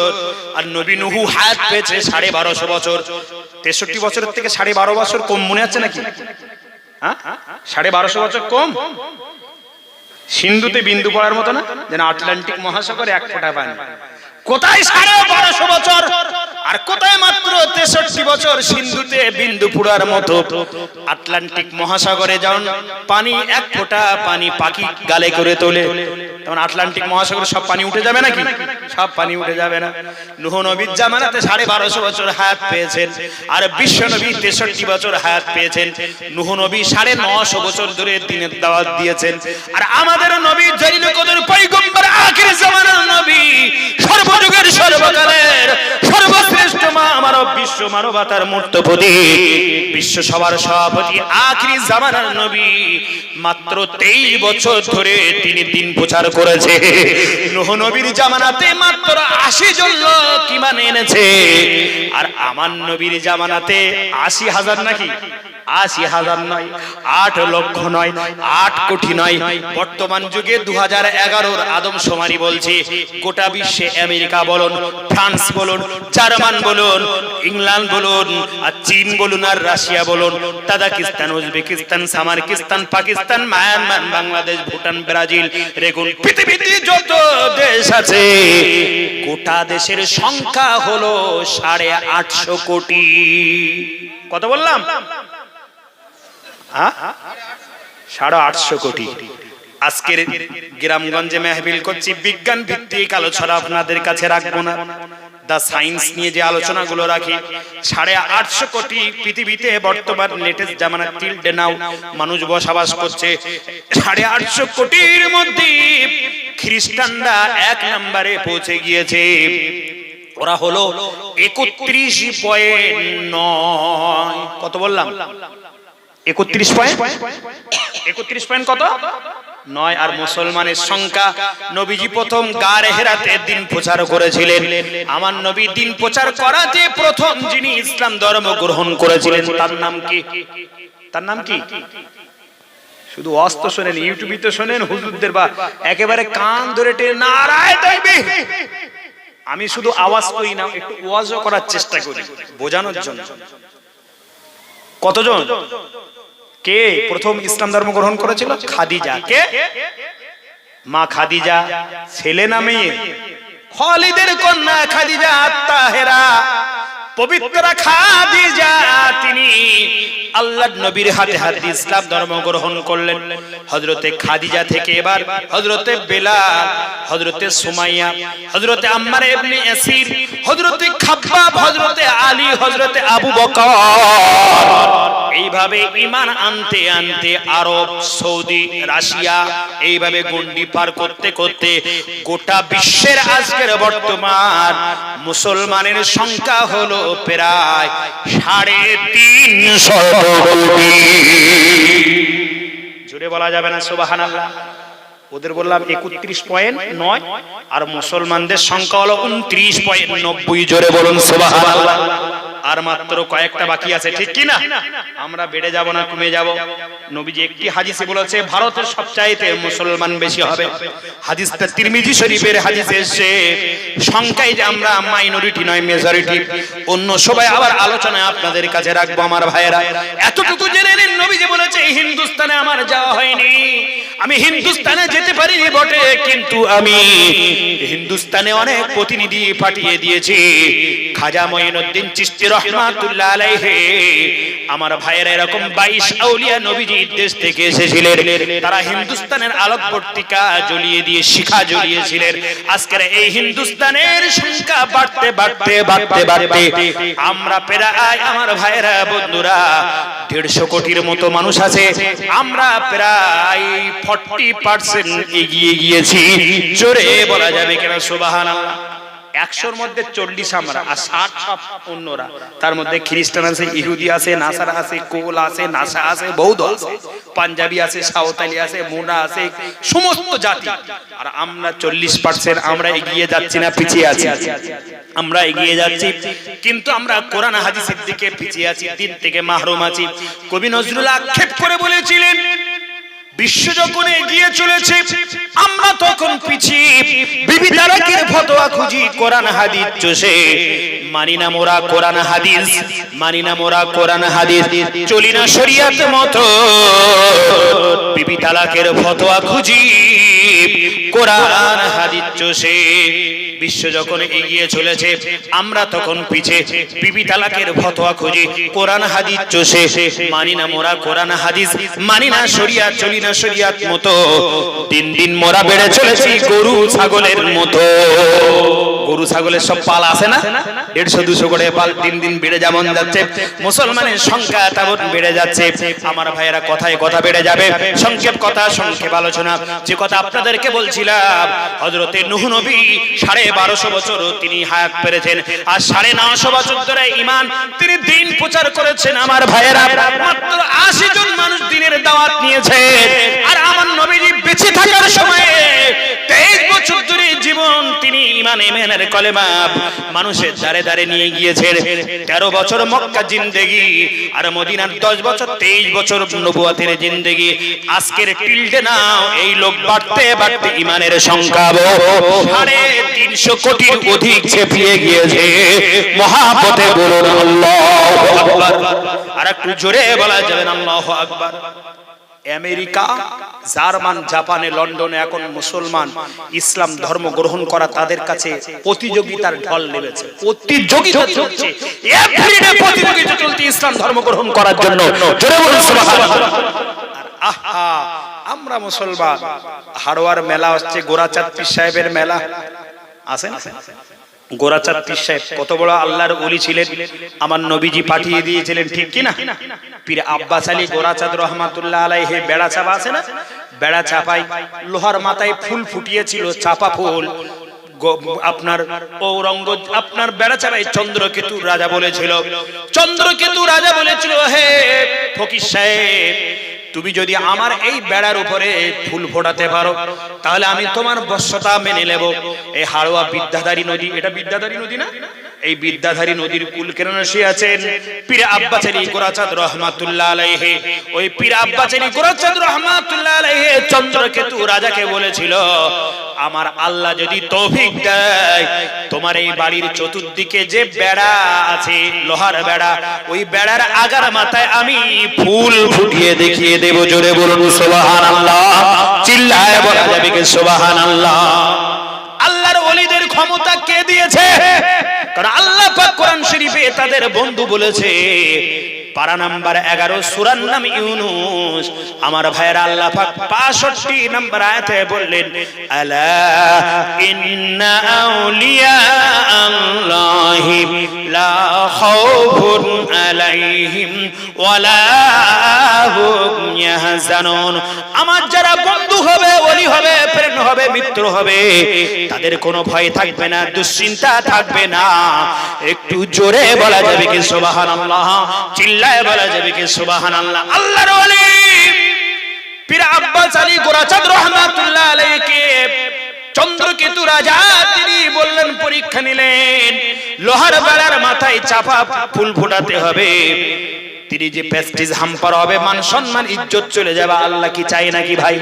আর নবী নূহ হায়াত পেয়েছে 1250 বছর। 63 বছরের থেকে 12.5 বছর কম মনে আছে নাকি? হ্যাঁ, 1250 বছর কম। সিন্ধুতে বিন্দু পড়ার মতো না, যেন আটলান্টিক মহাসাগরে এক ফোঁটা পানি। কোথায় 1250 বছর আর কোথায় মাত্র 63 বছর? সিন্ধুতে বিন্দু পড়ার মতো। আটলান্টিক মহাসাগরে যেমন পানি এক ফোঁটা পানি পাখি গালে করে তোলে, তেমন আটলান্টিক মহাসাগরে সব পানি উঠে যাবে নাকি? সব পানি উঠে যাবে না। নূহ নবীর জামানাতে 1250 বছর হায়াত পেয়েছেন। আর বিশ্ব নবী 63 বছর হায়াত পেয়েছেন। নূহ নবী 950 বছর ধরে দ্বীনের দাওয়াত দিয়েছেন। আর আমাদের নবী জলিলুল কদর পয়গম্বর আখির জামানার নবী, সর্বযুগের সর্বকালের সর্বশ্রেষ্ঠ মানব, বিশ্ব মানবতার মূর্ত প্রতীক, বিশ্ব সবার সভাপতি আখির জামানার নবী মাত্র 23 বছর ধরে তিনি দ্বীন প্রচার করেছে। নূহ নবীর জামানাতে মাত্র 80 জন লোক ঈমান এনেছে। আর আমার নবীর জামানাতে 80,000 নাকি? 80,000 নয়, 8 লক্ষ নয়, 8 কোটি নয়। বর্তমান যুগে 2011 আদমশুমারি বলছে গোটা বিশ্বে আমেরিকা বলুন, ফ্রান্স বলুন, জার্মান বলুন, ইংল্যান্ড বলুন, আর চীন বলুন, আর রাশিয়া বলুন, তাজিকিস্তান, উজবেকিস্তান, সামারকিস্তান, পাকিস্তান, মায়ানমার, বাংলাদেশ, ভুটান, ব্রাজিল, রেগুন, পৃথিবীতে যত দেশ আছে গোটা দেশের সংখ্যা হলো 850 কোটি। কত বললাম? 850 কোটি। আজকের গ্রামগঞ্জে মেহফিল করছি, বিজ্ঞান ভিত্তিক আলোচনা আপনাদের কাছে রাখবো না। দা সায়েন্স নিয়ে যে আলোচনাগুলো রাখি, 850 কোটি পৃথিবীতে বর্তমান লেটেস্ট জামানা টিল নাও মানুষ বসবাস করছে। 850 কোটির মধ্যে খ্রিস্টানরা 1 নম্বরে পৌঁছে গিয়েছে। ওরা হলো 31.9। কত বললাম? 31 পয়েন্ট কত? 9। আর মুসলমানের সংখ্যা, নবীজি প্রথম গারে হেরাতে দ্বীন প্রচার করেছিলেন। আমার নবী দ্বীন প্রচার করাতে প্রথম যিনি ইসলাম ধর্ম গ্রহণ করেছিলেন তার নাম কি? তার নাম কি? শুধু অস্ত শোনেন, ইউটিউবে তো শোনেন হুজুরদের, বা একেবারে কান ধরে টেনে নারায়ে তাকবীর। আমি শুধু আওয়াজ করি না, একটু ওয়াজও করার চেষ্টা করি বোঝানোর জন্য। কতজন? কে প্রথম ইসলাম ধর্ম গ্রহণ করেছিল? খাদিজা। কে? মা খাদিজা। ছেলে না মেয়ে? খালিদের কন্যা খাদিজা আত-তাহেরা। পবিত্র খাদিজা তিনি আল্লাহর নবীর হাতে হাতে ইসলাম ধর্ম গ্রহণ করলেন। হযরতে খাদিজা থেকে এবার হযরতে বেলাল, হযরতে সুমাইয়া, হযরতে আম্মার ইবনে ইয়াসির, হযরতে খাব্বাব, হযরতে আলী, হযরতে আবু বকর, এইভাবে ঈমান আনতে আনতে আরব, সৌদি, রাশিয়া এইভাবে গন্ডি পার করতে করতে গোটা বিশ্বের আজকের বর্তমান মুসলমানের সংখ্যা হলো প্রায় 350 কোটি। জোরে বলা যাবে না সুবহানাল্লাহ? ওদের বললাম 31.9 আর মুসলমানদের সংখ্যা হলো 29.90। জোরে বলুন সুবহানাল্লাহ। আর মাত্র কয়েকটা বাকি আছে, ঠিক কি না? আমরা বেড়ে যাব না কমে যাব? নবীজি একটি হাদিসে বলেছে ভারতের সবচাইতে মুসলমান বেশি হবে। হাদিসটা তিরমিজি শরীফের হাদিসে এসেছে সংখ্যায় যে আমরা মাইনরিটি নয় মেজরিটি। অন্য সবাই আবার আলোচনায় আপনাদের কাছে রাখবো আমার ভাইয়েরা। এতটুকু জেনে নিন নবীজি বলেছে হিন্দুস্তানে আমার যাওয়া হয়নি, আমি হিন্দুস্তানে যেতে পারিনি বটে, কিন্তু আমি হিন্দুস্তানে অনেক প্রতিনিধি পাঠিয়ে দিয়েছি। খাজা মঈনুদ্দিন চিশতি রাহমাতুল্লাহ আলাইহি আমার ভাইয়েরা এরকম 22 আউলিয়া নবীজির দেশ থেকে এসেছিলেন, তারা হিন্দুস্তানের আলোকবর্তিকা জ্বলিয়ে দিয়ে শিখা জ্বলিয়েছিলেন। আজকের এই হিন্দুস্তানের সংখ্যা বাড়তে বাড়তে বাড়তে বাড়তে আমরা প্রায় আমার ভাইয়েরা বন্ধুরা 150 কোটির মতো মানুষ আছে, আমরা প্রায় 40% এগিয়ে গিয়েছি। জোরে বলা যাবে কিনা সুবহানাল্লাহ? 100-র মধ্যে 40 আমরা আর 60 সব অন্যরা। তার মধ্যে খ্রিস্টান আছে, ইহুদি আছে, নাসারা আছে, কোল আছে, নাসা আছে, বৌদ্ধ আছে, পাঞ্জাবি আছে, সাঁওতালি আছে, মুন্ডা আছে, সমস্ত জাতি। আর আমরা 40%। আমরা এগিয়ে যাচ্ছি না পিছিয়ে আছি? আমরা এগিয়ে যাচ্ছি, কিন্তু আমরা কোরআন হাদিসের দিকে পিছিয়ে আছি, দিন থেকে মাহরুম আছি। কবি নজরুল আক্ষেপ করে বলেছিলেন বিশ্ব যখন এগিয়ে চলেছে আমরা তখন পিছিয়ে। বিবি তারাকের ফতোয়া খুঁজি, কোরআন হাদিস চষে মানি না মোরা কোরআন হাদিস, মানি না মোরা কোরআন হাদিস, চলি না শরীয়ত মতো। বিবি তালাকের ফতোয়া খুঁজি, কোরআন হাদিস চষে। বিশ্ব যখন এগিয়ে চলেছে আমরা তখন পিছে। বিবি তালাকের ফতোয়া খুঁজি, কোরআন হাদিস চষে মানি না মোরা কোরআন হাদিস, মানি না শরিয়াত, চলি না শরিয়াত মতো। দিন দিন মোরা বেড়ে চলেছি গরু ছাগলের মতো। গরু ছাগলের সব পাল আছে না, 150-200 করে পাল দিন দিন বেড়ে যেমন যাচ্ছে মুসলমানের সংখ্যা তেমন বেড়ে যাচ্ছে। আমার ভাইয়েরা কথায় কথা বেড়ে যাবে। সংক্ষেপ কথা, সংক্ষেপ আলোচনা। যে কথা আপনাদেরকে বলছিলাম হযরতে নূহ নবী 1250 বছর তিনি হায়াত পেরেছেন, আর 950 বছর ধরে ঈমান তিনি দিন প্রচার করেছেন। আমার ভাইয়েরা মাত্র 80 জন মানুষ দিনের দাওয়াত নিয়েছে। আর আমার নবীজি বেঁচে থাকার সময়ে 23 বছর ধরে জীবন তিনি ঈমানে মেনের কলেমা মানুষের দ্বারে দ্বারে নিয়ে গিয়েছেন। 13 বছর মক্কা জিন্দেগি আর মদিনার 10 বছর, 23 বছর নবুয়তের জিন্দেগি। আজকের টিল্ডে নাও এই লোক বাড়তে বাড়তে ঈমানের সংখ্যা 350 কোটির অধিক ছেপিয়ে গিয়েছে। মহাপতে বলুন আল্লাহু আকবার। আর একটু জোরে বলা যাবে না আল্লাহু আকবার? আমেরিকা, জার্মান, জাপানে, লন্ডনে এখন মুসলমান ইসলাম ধর্ম গ্রহণ করা তাদের কাছে প্রতিযোগিতার ঢল নেমেছে। প্রতিযোগিতা চলছে, এভরিডে প্রতিযোগিতা চলছে ইসলাম ধর্ম গ্রহণ করার জন্য। জোরে বলুন সুবহানাল্লাহ। আহা, আমরা মুসলমান, হাড়োয়ার মেলা হচ্ছে, গোরাচাঁদ পীর সাহেবের মেলা আছে না? গোরাচাঁদ পীর সাহেব কত বড় আল্লাহর ওলি ছিলেন, আমার নবীজি পাঠিয়ে দিয়েছিলেন, ঠিক কি না? পীর আব্বাস আলী গোরাচাঁদ রহমাতুল্লাহ আলাইহি বেড়া চাপা আছে না, বেড়া চাপাই লোহার মাথায় ফুল ফুটিয়েছিল, চাপা ফুল। আপনার ঔরঙ্গজেব আপনার বেড়া চাপাই চন্দ্রকেতু রাজা বলেছিল, চন্দ্রকেতু রাজা বলেছিল হে ফকির সাহেব, তুমি যদি আমার এই বেড়ার উপরে ফুল ফোটাতে পারো তাহলে আমি তোমার বশ্যতা মেনে নেব। এই হাড়োয়া বিদ্যাধারী নদী, এটা বিদ্যাধারী নদী না? এই বিদ্যাধারী নদীর কুল কেরানসি আছেন পীর আব্বাস আলী গোরাচাঁদ রহমাতুল্লাহ আলাইহি। ওই পীর আব্বাস আলী গোরাচাঁদ রহমাতুল্লাহ আলাইহি চন্দ্রকেতু রাজাকে বলেছিল, আমার আল্লাহ যদি তৌফিক দেয় তোমার এই বাড়ির চতুর্দিকে যে বেড়া আছে লোহার বেড়া, ওই বেড়ার আগার মাথায় আমি ফুল ফুটিয়ে দেখিয়ে দেব। জোরে বলুন সুবহানাল্লাহ। চিল্লায় বলা যাবে কি সুবহানাল্লাহ? আল্লাহর ওলিদের ক্ষমতা কে দিয়েছে? কারণ আল্লাহ পাক কোরআন শরীফে তাদের বন্ধু বলেছে, পারা নাম্বার 11 সূরার নাম ইউনূস। আমার ভাইরা আল্লাহ পাক 65 নম্বর আয়াতে বললেন, আলা ইন্না আউলিয়া আল্লাহি লা খাউফুন আলাইহিম ওয়ালা হুম ইয়াহজানুন। আমার যারা বন্ধু হবে, ওলি হবে, ফ্রেন্ড হবে, মিত্র হবে, তাদের কোনো ভয় থাকবে না, দুশ্চিন্তা থাকবে না। একটু জোরে বলা যাবে কি সুবহানাল্লাহ? চিল্লায় বলা যাবে কি সুবহানাল্লাহ? আল্লাহর ওলি পীর আব্বাস আলী গোরাচাঁদ রহমাতুল্লাহ আলাইহিকে চন্দ্রকেতু রাজা তিনি বললেন, পরীক্ষা নিলেন, লোহার বেড়ার মাথায় চাপা ফুল ফোটাতে হবে। তিনি যে প্রেস্টিজ হাম্পার হবে, মান সম্মান ইজ্জত চলে যাবে। আল্লাহ কি চাই নাকি ভাই?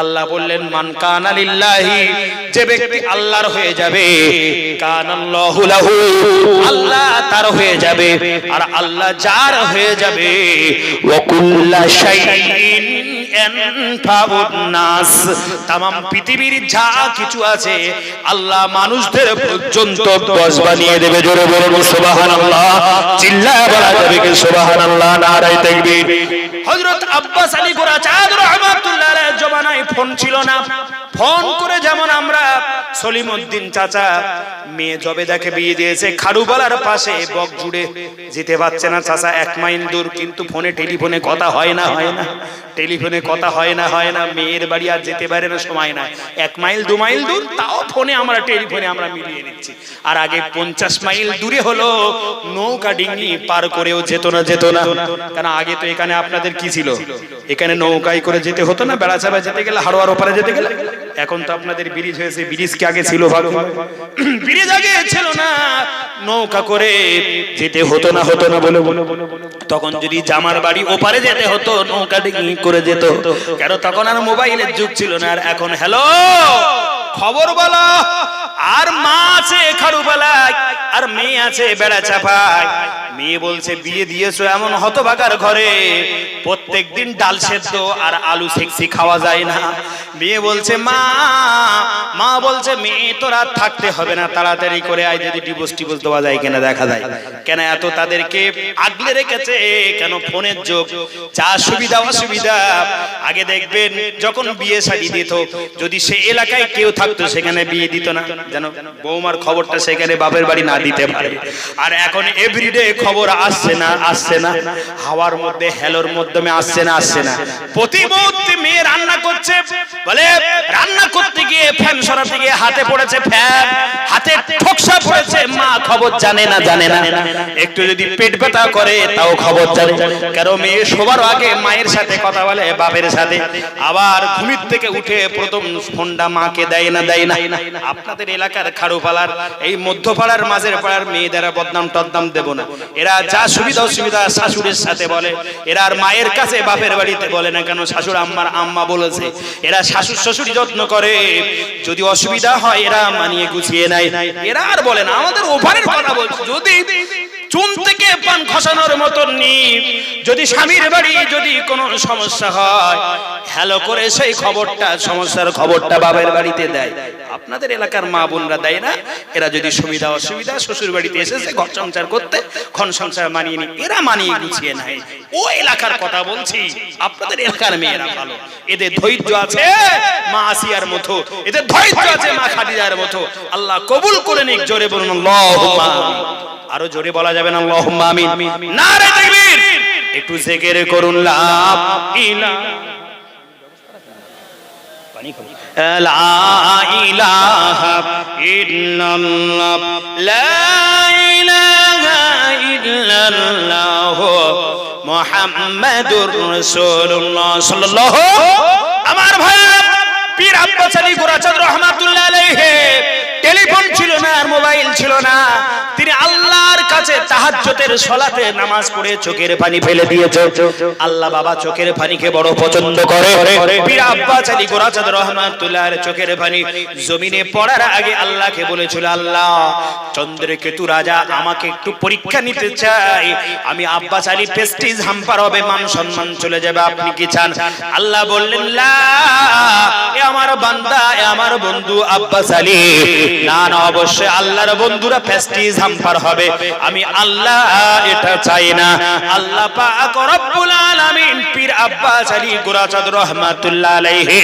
আল্লাহ বললেন, মান কানা লিল্লাহি, যে ব্যক্তি আল্লাহর হয়ে যাবে, কানাল্লাহু লাহু, আল্লাহ তার হয়ে যাবে, আর আল্লাহ যার হয়ে যাবে। ওয়া কুল্লা শাইইন ইয়ানফাউন নাস, तमाम পৃথিবীর যা কিছু আছে আল্লাহ মানুষদের পর্যন্ত বশ বানিয়ে দেবে। জোরে বলুন সুবহানাল্লাহ। চিল্লায় বলা যাবে কি সুবহানাল্লাহ? নারায়ে তাকবীর। হযরত আব্বাস আলী গোরাচাঁদ রাহমাতুল্লাহ আলাইহির জমানায় ফোন ছিল না। ফোন করে যেমন আমরা সলিমউদ্দিন চাচা মেয়ে জবে দেখে বিয়ে দিয়েছে, খাড়ুবালার পাশে বক জুড়ে যেতে পারছে না চাচা, 1 মাইল দূর, কিন্তু ফোনে টেলিফোনে কথা হয় না, হয় না, টেলিফোনে কথা হয় না, হয় না। মেয়ের বাড়ি আর যেতে পারে না, সময় না, 1 মাইল 2 মাইল দূর, তাও ফোনে আমরা টেলিফোনে আমরা মিলিয়ে নিচ্ছি। আর আগে 50 মাইল দূরে হলো নৌকা ডিঙি পার করেও যেত না, যেত না। কারণ আগে তো এখানে আপনাদের কি ছিল, এখানে নৌকায় করে যেতে হতো না, বেড়াচাপা যেতে গেলে, হাড়োয়ার ওপারে যেতে গেলে। এখন তো আপনাদের ব্রিজ হয়েছে, ব্রিজ কি আগে ছিল? ভালো ব্রিজ আগে ছিল না, নৌকা করে যেতে হতো না, হতো না বলে তখন যদি জামার বাড়ি ওপারে যেতে হতো, নৌকা ডিঙি করে যেত। কেন তখন আর মোবাইলের যুগ ছিল না। আর এখন হ্যালো খবর বলো, আর মা আছে খাড়ুবালায়, আর মেয়ে আছে বেড়াচাপায়। মেয়ে বলছে বিয়ে দিয়েছো এমন হতভাগার ঘরে, প্রত্যেকদিন ডাল সেদ্ধ আর আলু সেকসি খাওয়া যায় না। মেয়ে বলছে মা, মা বলছে মেয়ে তোরা থাকতে হবে না, তাড়াতাড়ি করে আয়, যদি ডিভোর্স দেওয়া যায় কিনা দেখা যায়। কেন এত তাদেরকে আগলে রেখেছে? কেন ফোনের যুগ, যা সুবিধা অসুবিধা। আগে দেখবেন যখন বিয়ে শাদী দিত, যদি সে এলাকায় কেউ থাকতো সেখানে বিয়ে দিত না, যেন বৌমার খবরটা সেখানে বাপের বাড়ি না দিতে পারে। আর এখন এভরিডে খবর আসছে না, আসছে না, হাওয়ার মধ্যে হেলোর মাধ্যমে আসছে না, আসছে না। প্রতি মুহূর্তে মেয়ে রান্না করছে, বলে রান্না করতে গিয়ে ফ্যান সরাতে গিয়ে হাতে পড়েছে ফ্যান, হাতে ঠোকসা পড়েছে, মা খবর জানে না, জানে না। একটু যদি পেট ব্যথা করে তাও খবর জানে। কারণ মেয়ে সবার আগে মায়ের সাথে কথা বলে, বাপের সাথে। আবার ঘুমির থেকে উঠে প্রথম ফোনটা মাকে দেয় না, দেয় না। আপনাদের এলাকার খাড়ুপালার এই মধ্যপাড়ার মাঝের পাড়ার মেয়েদের বদনাম টদনাম দেব না। এরা যা সুবিধা অসুবিধা শাশুড়ির সাথে বলে, এরা আর মায়ের কাছে বাপের বাড়িতে বলে না। কেন শাশুড় আম্মার আম্মা বলেছে, এরা শাশুড় শ্বশুরি যত্ন করে। যদি অসুবিধা হয় এরা মানিয়ে গুছিয়ে নেয়, এরা আর বলে না। আমাদের ওপারের কথা বলছি, যদি চুন থেকে পান খসানোর মতন নি, যদি স্বামীর বাড়ি যদি কোনো সমস্যা হয়, হ্যালো করে সেই খবরটা, সমস্যার খবরটা বাবার বাড়িতে দেয়। আপনাদের এলাকার মা বোনরা দেয় না। এরা যদি সুবিধা অসুবিধা, শ্বশুর বাড়িতে এসেছে ঘর সংসার করতে, ঘন সংসার মানিয়ে নি, এরা মানিয়ে গুছিয়ে নেয়। ও এলাকার কথা বলছি, আপনাদের এলাকার মেয়েরা ভালো, এদের ধৈর্য আছে মা আসিয়ার মতো, এদের ধৈর্য আছে মা খাদিজার মতো। আল্লাহ কবুল করে নিক। জোরে বলুন আল্লাহুম্মা আমিন। আরো জোরে বলা যাবে না আল্লাহুম্মা আমিন? নারে তাকবীর। একটু জিকির করুন লা ইলাহা লা ইলাহা ইল্লাল্লাহ, লা ইলাহা ইল্লাল্লাহ মুহাম্মাদুর রাসূলুল্লাহ সাল্লাল্লাহু। আমার ভাই পীর আব্বাস আলী গোরাচাঁদ রাহমাতুল্লাহ আলাইহি, টেলিফোন ছিল না আর মোবাইল ছিল না। তিনি আল্লাহর কাছে তাহাজ্জুদের সালাতে নামাজ পড়ে চোখের পানি ফেলে দিয়েছে। আল্লাহ বাবা চোখের পানিকে বড় পছন্দ করে। পীর আব্বাস আলী গোরাচাঁদ রাহমাতুল্লাহ আলাইহি চোখের পানি জমিনে পড়ার আগে আল্লাহকে বলেছিল, আল্লাহ চন্দ্রকেতু রাজা আমাকে একটু পরীক্ষা নিতে চাই, আমি আব্বাস আলী প্রেস্টিজ হাম্পার হবে, মান সম্মান চলে যাবে, আপনি কি চান? আল্লাহ বললেন, লা, এ আমার বান্দা, এ আমার বন্ধু আব্বাস আলী, না না, অবশ্যই আল্লাহর বন্ধুরা প্রেস্টিজ হাম্পার হবে। আমি আল্লাহ এটা চাই না। আল্লাহ পাক রব্বুল আলামিন পীর আব্বাস আলী গোরাচাঁদ রহমাতুল্লাহ আলাইহি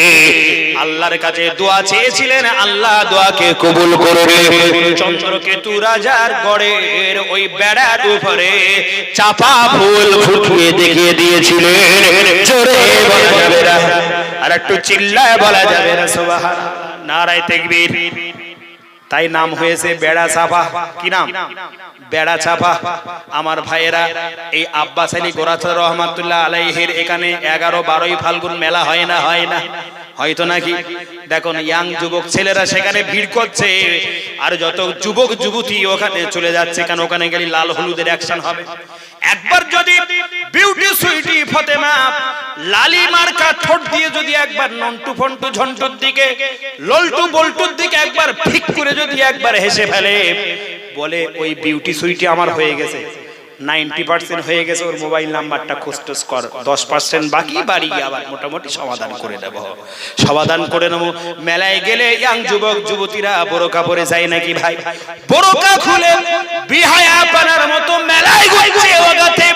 আল্লাহর কাছে দোয়া চেয়েছিলেন, আল্লাহ দোয়াকে কবুল করবে। চন্দ্রকেতু রাজার গড়ের ওই বেড়ার উপরে চাপা ফুল ফুটিয়ে দেখিয়ে দিয়েছিলেন। জোরে বলা যাবে না, আর একটু চিল্লায় বলা যাবে না সুবহানাল্লাহ, নারায়ে তাকবীর। তাই নাম হয়েছে বেড়া চাপা। কি নাম? বেড়া চাপা। আমার ভাইয়েরা, এই আব্বাস আলী গোরাচাঁদ রহমাতুল্লাহ আলাইহির এখানে 11-12 ফাল্গুন মেলা হয় না? হয় না? হয়তো নাকি? দেখুন ইয়াং যুবক ছেলেরা সেখানে ভিড় করছে, আর যত যুবক যুবতী ওখানে চলে যাচ্ছে, কারণ ওখানে গেলে লাল হলুদের অ্যাকশন হবে। একবার যদি বিউটি সুইটি ফতেমা লালি মার্কা ঠোঁট দিয়ে যদি একবার নন্টু ফন্টু ঝন্টুর দিকে, লল্টু বল্টুর দিকে একবার ফিক করে যদি একবার হেসে ফেলে, বলে ওই বিউটি সুইটি আমার হয়ে গেছে, 90% হয়ে গেছে, ওর মোবাইল নাম্বারটা খোঁজটোজ কর, 10% বাকি, বাড়ি আবার মোটামুটি সমাধান করে দেব, সমাধান করে নেব। মেলায় গেলে ইয়াং যুবক যুবতীরা বোরকা পরে যায় নাকি ভাই? বোরকা খুলে বিহায়া বানার মতো মেলায় ঘুরছে ওগাতে।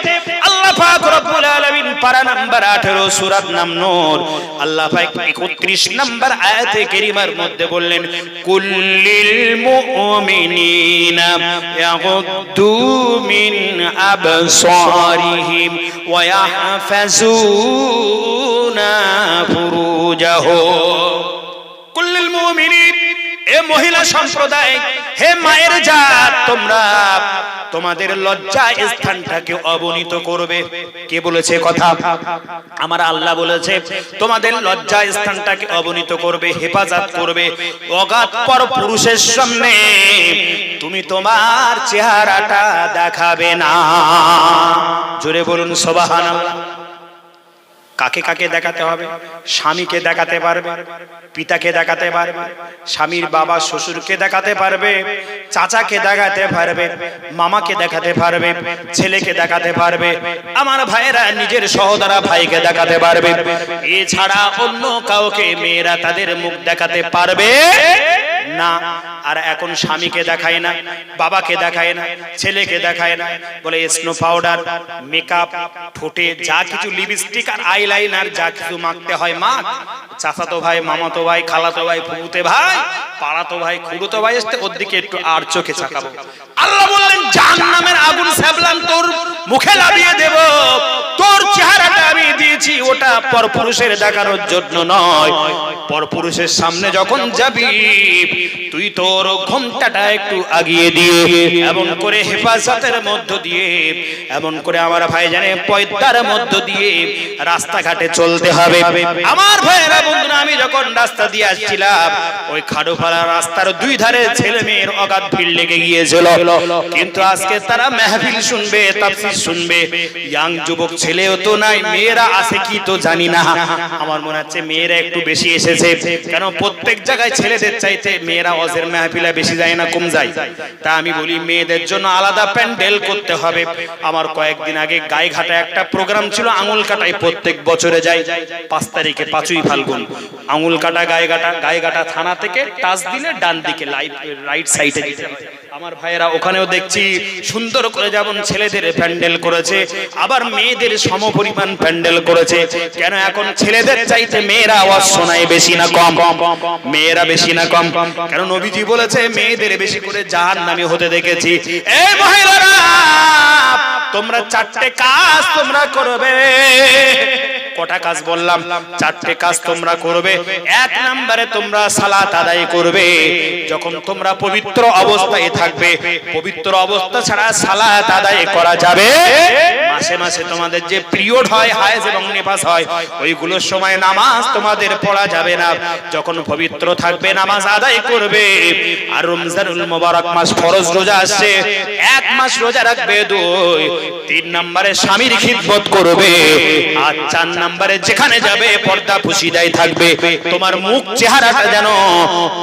আল্লাহ পাক রব্বুল আলামিন পারা নাম্বার 18 সূরাত নাম নূর, আল্লাহ পাক 31 নাম্বার আয়াতে কারীমার মধ্যে বললেন, কুল্লিল মুমিনিনা ইয়াগুদ্দু মিন আবসারিহিম ওয়া ইয়াহফাজুনা ফুরুজাহুম। কুল্লিল মুমিনিন, এ মহিলা সম্প্রদায়, হে মায়ের জাত, তোমরা তোমাদের লজ্জা স্থানটাকে অবনীত করবে। কে বলেছে কথা? আমার আল্লাহ বলেছে তোমাদের লজ্জা স্থানটাকে অবনীত করবে, হেফাজত করবে। অগাধ পর পুরুষের সামনে তুমি তোমার চেহারাটা দেখাবে না। জোরে বলুন সুবহানাল্লাহ। কাকে কাকে দেখাতে হবে? স্বামীকে দেখাতে পারবে, পিতাকে দেখাতে পারবে, স্বামীর বাবা শ্বশুরকে দেখাতে পারবে, চাচাকে দেখাতে পারবে, মামাকে দেখাতে পারবে, ছেলেকে দেখাতে পারবে, আমার ভাইয়েরা নিজের সহোদরা ভাইকে দেখাতে পারবে। এছাড়া অন্য কাউকে মেয়েরা তাদের মুখ দেখাতে পারবে না। আর এখন স্বামীকে দেখায় না, বাবাকে দেখায় না, ছেলেকে দেখায় না, বলে স্নো পাউডার, মেকআপ, ঠোঁটে যা কিছু লিপস্টিক আর আইলাইনার যা কিছু মাখতে হয় মাখ। চাচাতো ভাই, মামাতো ভাই, খালাতো ভাই, ফুফুতে ভাই, পাড়াতো ভাই, খুড়োতো ভাই আসতে ওর দিকে একটু আর চোখে চাকাবো। আল্লাহ বললেন জাহান্নামের আগুন স্যাবলান তোর মুখে লাগিয়ে দেব। তোর চেহারাটা আমি দিয়েছি ওটা পরপুরুষের দেখানোর জন্য নয়। পরপুরুষের সামনে যখন যাবি তুই তোর ঘোমটাটা একটু আগিয়ে দিয়ে, এমন করে হেফাজতের মধ্য দিয়ে, এমন করে আমার ভাই জানে পয়দার মধ্য দিয়ে রাস্তাঘাটে চলতে হবে। আমার ভাইয়েরা বন্ধুরা, আমি যখন রাস্তা দিয়ে আসছিলাম, ওই খাড়োপাড়া রাস্তার দুই ধারে ছেলে মেয়ের অগাধ ভিড় লেগে গিয়েছিল। কিন্তু আজকে তারা মেহফিল শুনবে, তাফসীর শুনবে। ইয়াং যুবক ছেলেও তো নাই, মেয়েরা আছে কি তো জানি না। আমার মনে হচ্ছে মেয়েরা একটু বেশি এসেছে, কেন প্রত্যেক জায়গায় ছেলেদের চাইতে মেয়েরা ওয়াজের মেহফিলে বেশি যায় না কম যায়? তা আমি বলি মেয়েদের জন্য আলাদা প্যান্ডেল করতে হবে। আমার কয়েকদিন আগে গাইঘাটা একটা প্রোগ্রাম ছিল, আঙুল কাটায়, প্রত্যেক বছরে যাই 5 তারিখে, 5ই ফাল্গুন। আঙুল কাটা গাইঘাটা থানা থেকে টাচ দিলে ডান দিকে রাইট সাইডে যেতে হয়। আমার ভাইয়েরা ওখানেও দেখছি সুন্দর করে যেমন ছেলেদের প্যান্ডেল করেছে, আবার মেয়েদের সমপরিমাণ প্যান্ডেল করেছে। কেন এখন ছেলেদের চাইতে মেয়েরা আওয়াজ শোনায় বেশি না কম? মেয়েরা বেশি না কম? কেন নবীজি বলেছে মেয়েদের বেশি করে জাহান্নামী হতে দেখেছি। এই মহিলারা, তোমরা 4টে কাজ তোমরা করবে। কটা কাজ বললাম? 4টে কাজ তোমরা করবে। 1 নম্বরে তোমরা সালাত আদায় করবে। যখন তোমরা পবিত্র অবস্থায় থাকবে, পবিত্র অবস্থা ছাড়া সালাত আদায় করা যাবে। মাসে মাসে তোমাদের যে পিরিয়ড হয়, হায়েজ এবং নিফাস হয়, ওইগুলোর সময় নামাজ তোমাদের পড়া যাবে না। যখন পবিত্র থাকবে নামাজ আদায় করবে। আর রমজানুল মুবারক মাস, ফরজ রোজা আসছে, 1 মাস রোজা রাখবে। 2 3 নম্বরে স্বামীর খিদমত করবে। আর 4 নম্বরে যেখানে যাবে পর্দা পুশিদাই থাকবে, তোমার মুখ চেহারাটা যেন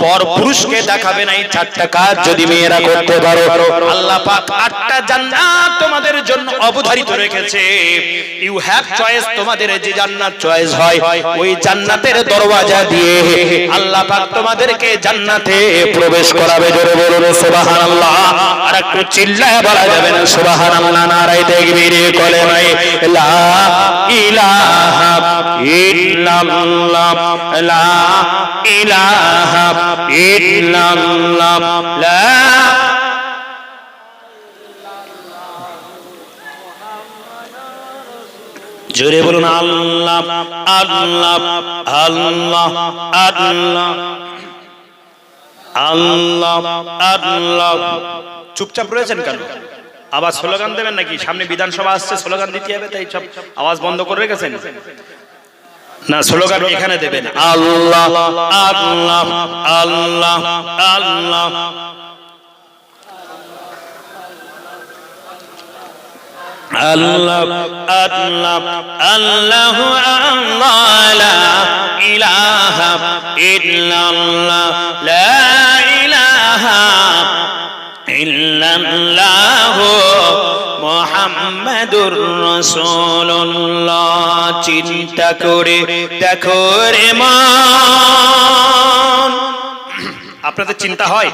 পর পুরুষকে দেখাবে না। এই 4টা কাজ যদি মেয়েরা করতে পারো, আল্লাহ পাক 8টা জান্নাত তোমাদের জন্য অবধারিত রেখেছে। ইউ হ্যাভ চয়েস, তোমাদের যে জান্নাত চয়েস হয় ওই জান্নাতের দরওয়াজা দিয়ে আল্লাহ পাক তোমাদেরকে জান্নাতে প্রবেশ করাবে। জোরে বলুন সুবহানাল্লাহ। আর একটু চিল্লায় বলা যাবে না সুবহানাল্লাহ? নারায়ে তাকবীর, কলেমায়ে লা ইলাহা ইল্লাল্লাহ, লা ইলাহা ইল্লাল্লাহ, লা জোরে বলুন আল্লাহ আল্লাহ আল্লাহ আল্লাহ আল্লাহ আল্লাহ। চুপচাপ রয়েছেন কেন? আবার স্লোগান দেবেন নাকি? সামনে বিধানসভা আসছে, স্লোগান দিতে হবে, তাই সব আওয়াজ বন্ধ করে রেখেছেন? না, স্লোগান এখানে দেবেন আল্লাহ আল্লাহ আল্লাহ আল্লাহ আল্লাহ আল্লাহ আল্লাহ আল্লাহ, লা ইলাহা ইল্লাল্লাহ, লা ইলাহা ইল্লাল্লাহ, মুহাম্মাদুর রাসূলুল্লাহ। চিন্তা করে দেখো রে মন, আপনাদের চিন্তা হয়?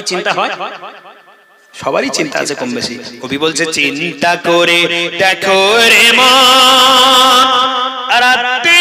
চিন্তা হয়? সবারই চিন্তা আছে কম বেশি। কবি বলছে চিন্তা করে দেখো রে মন, রাতে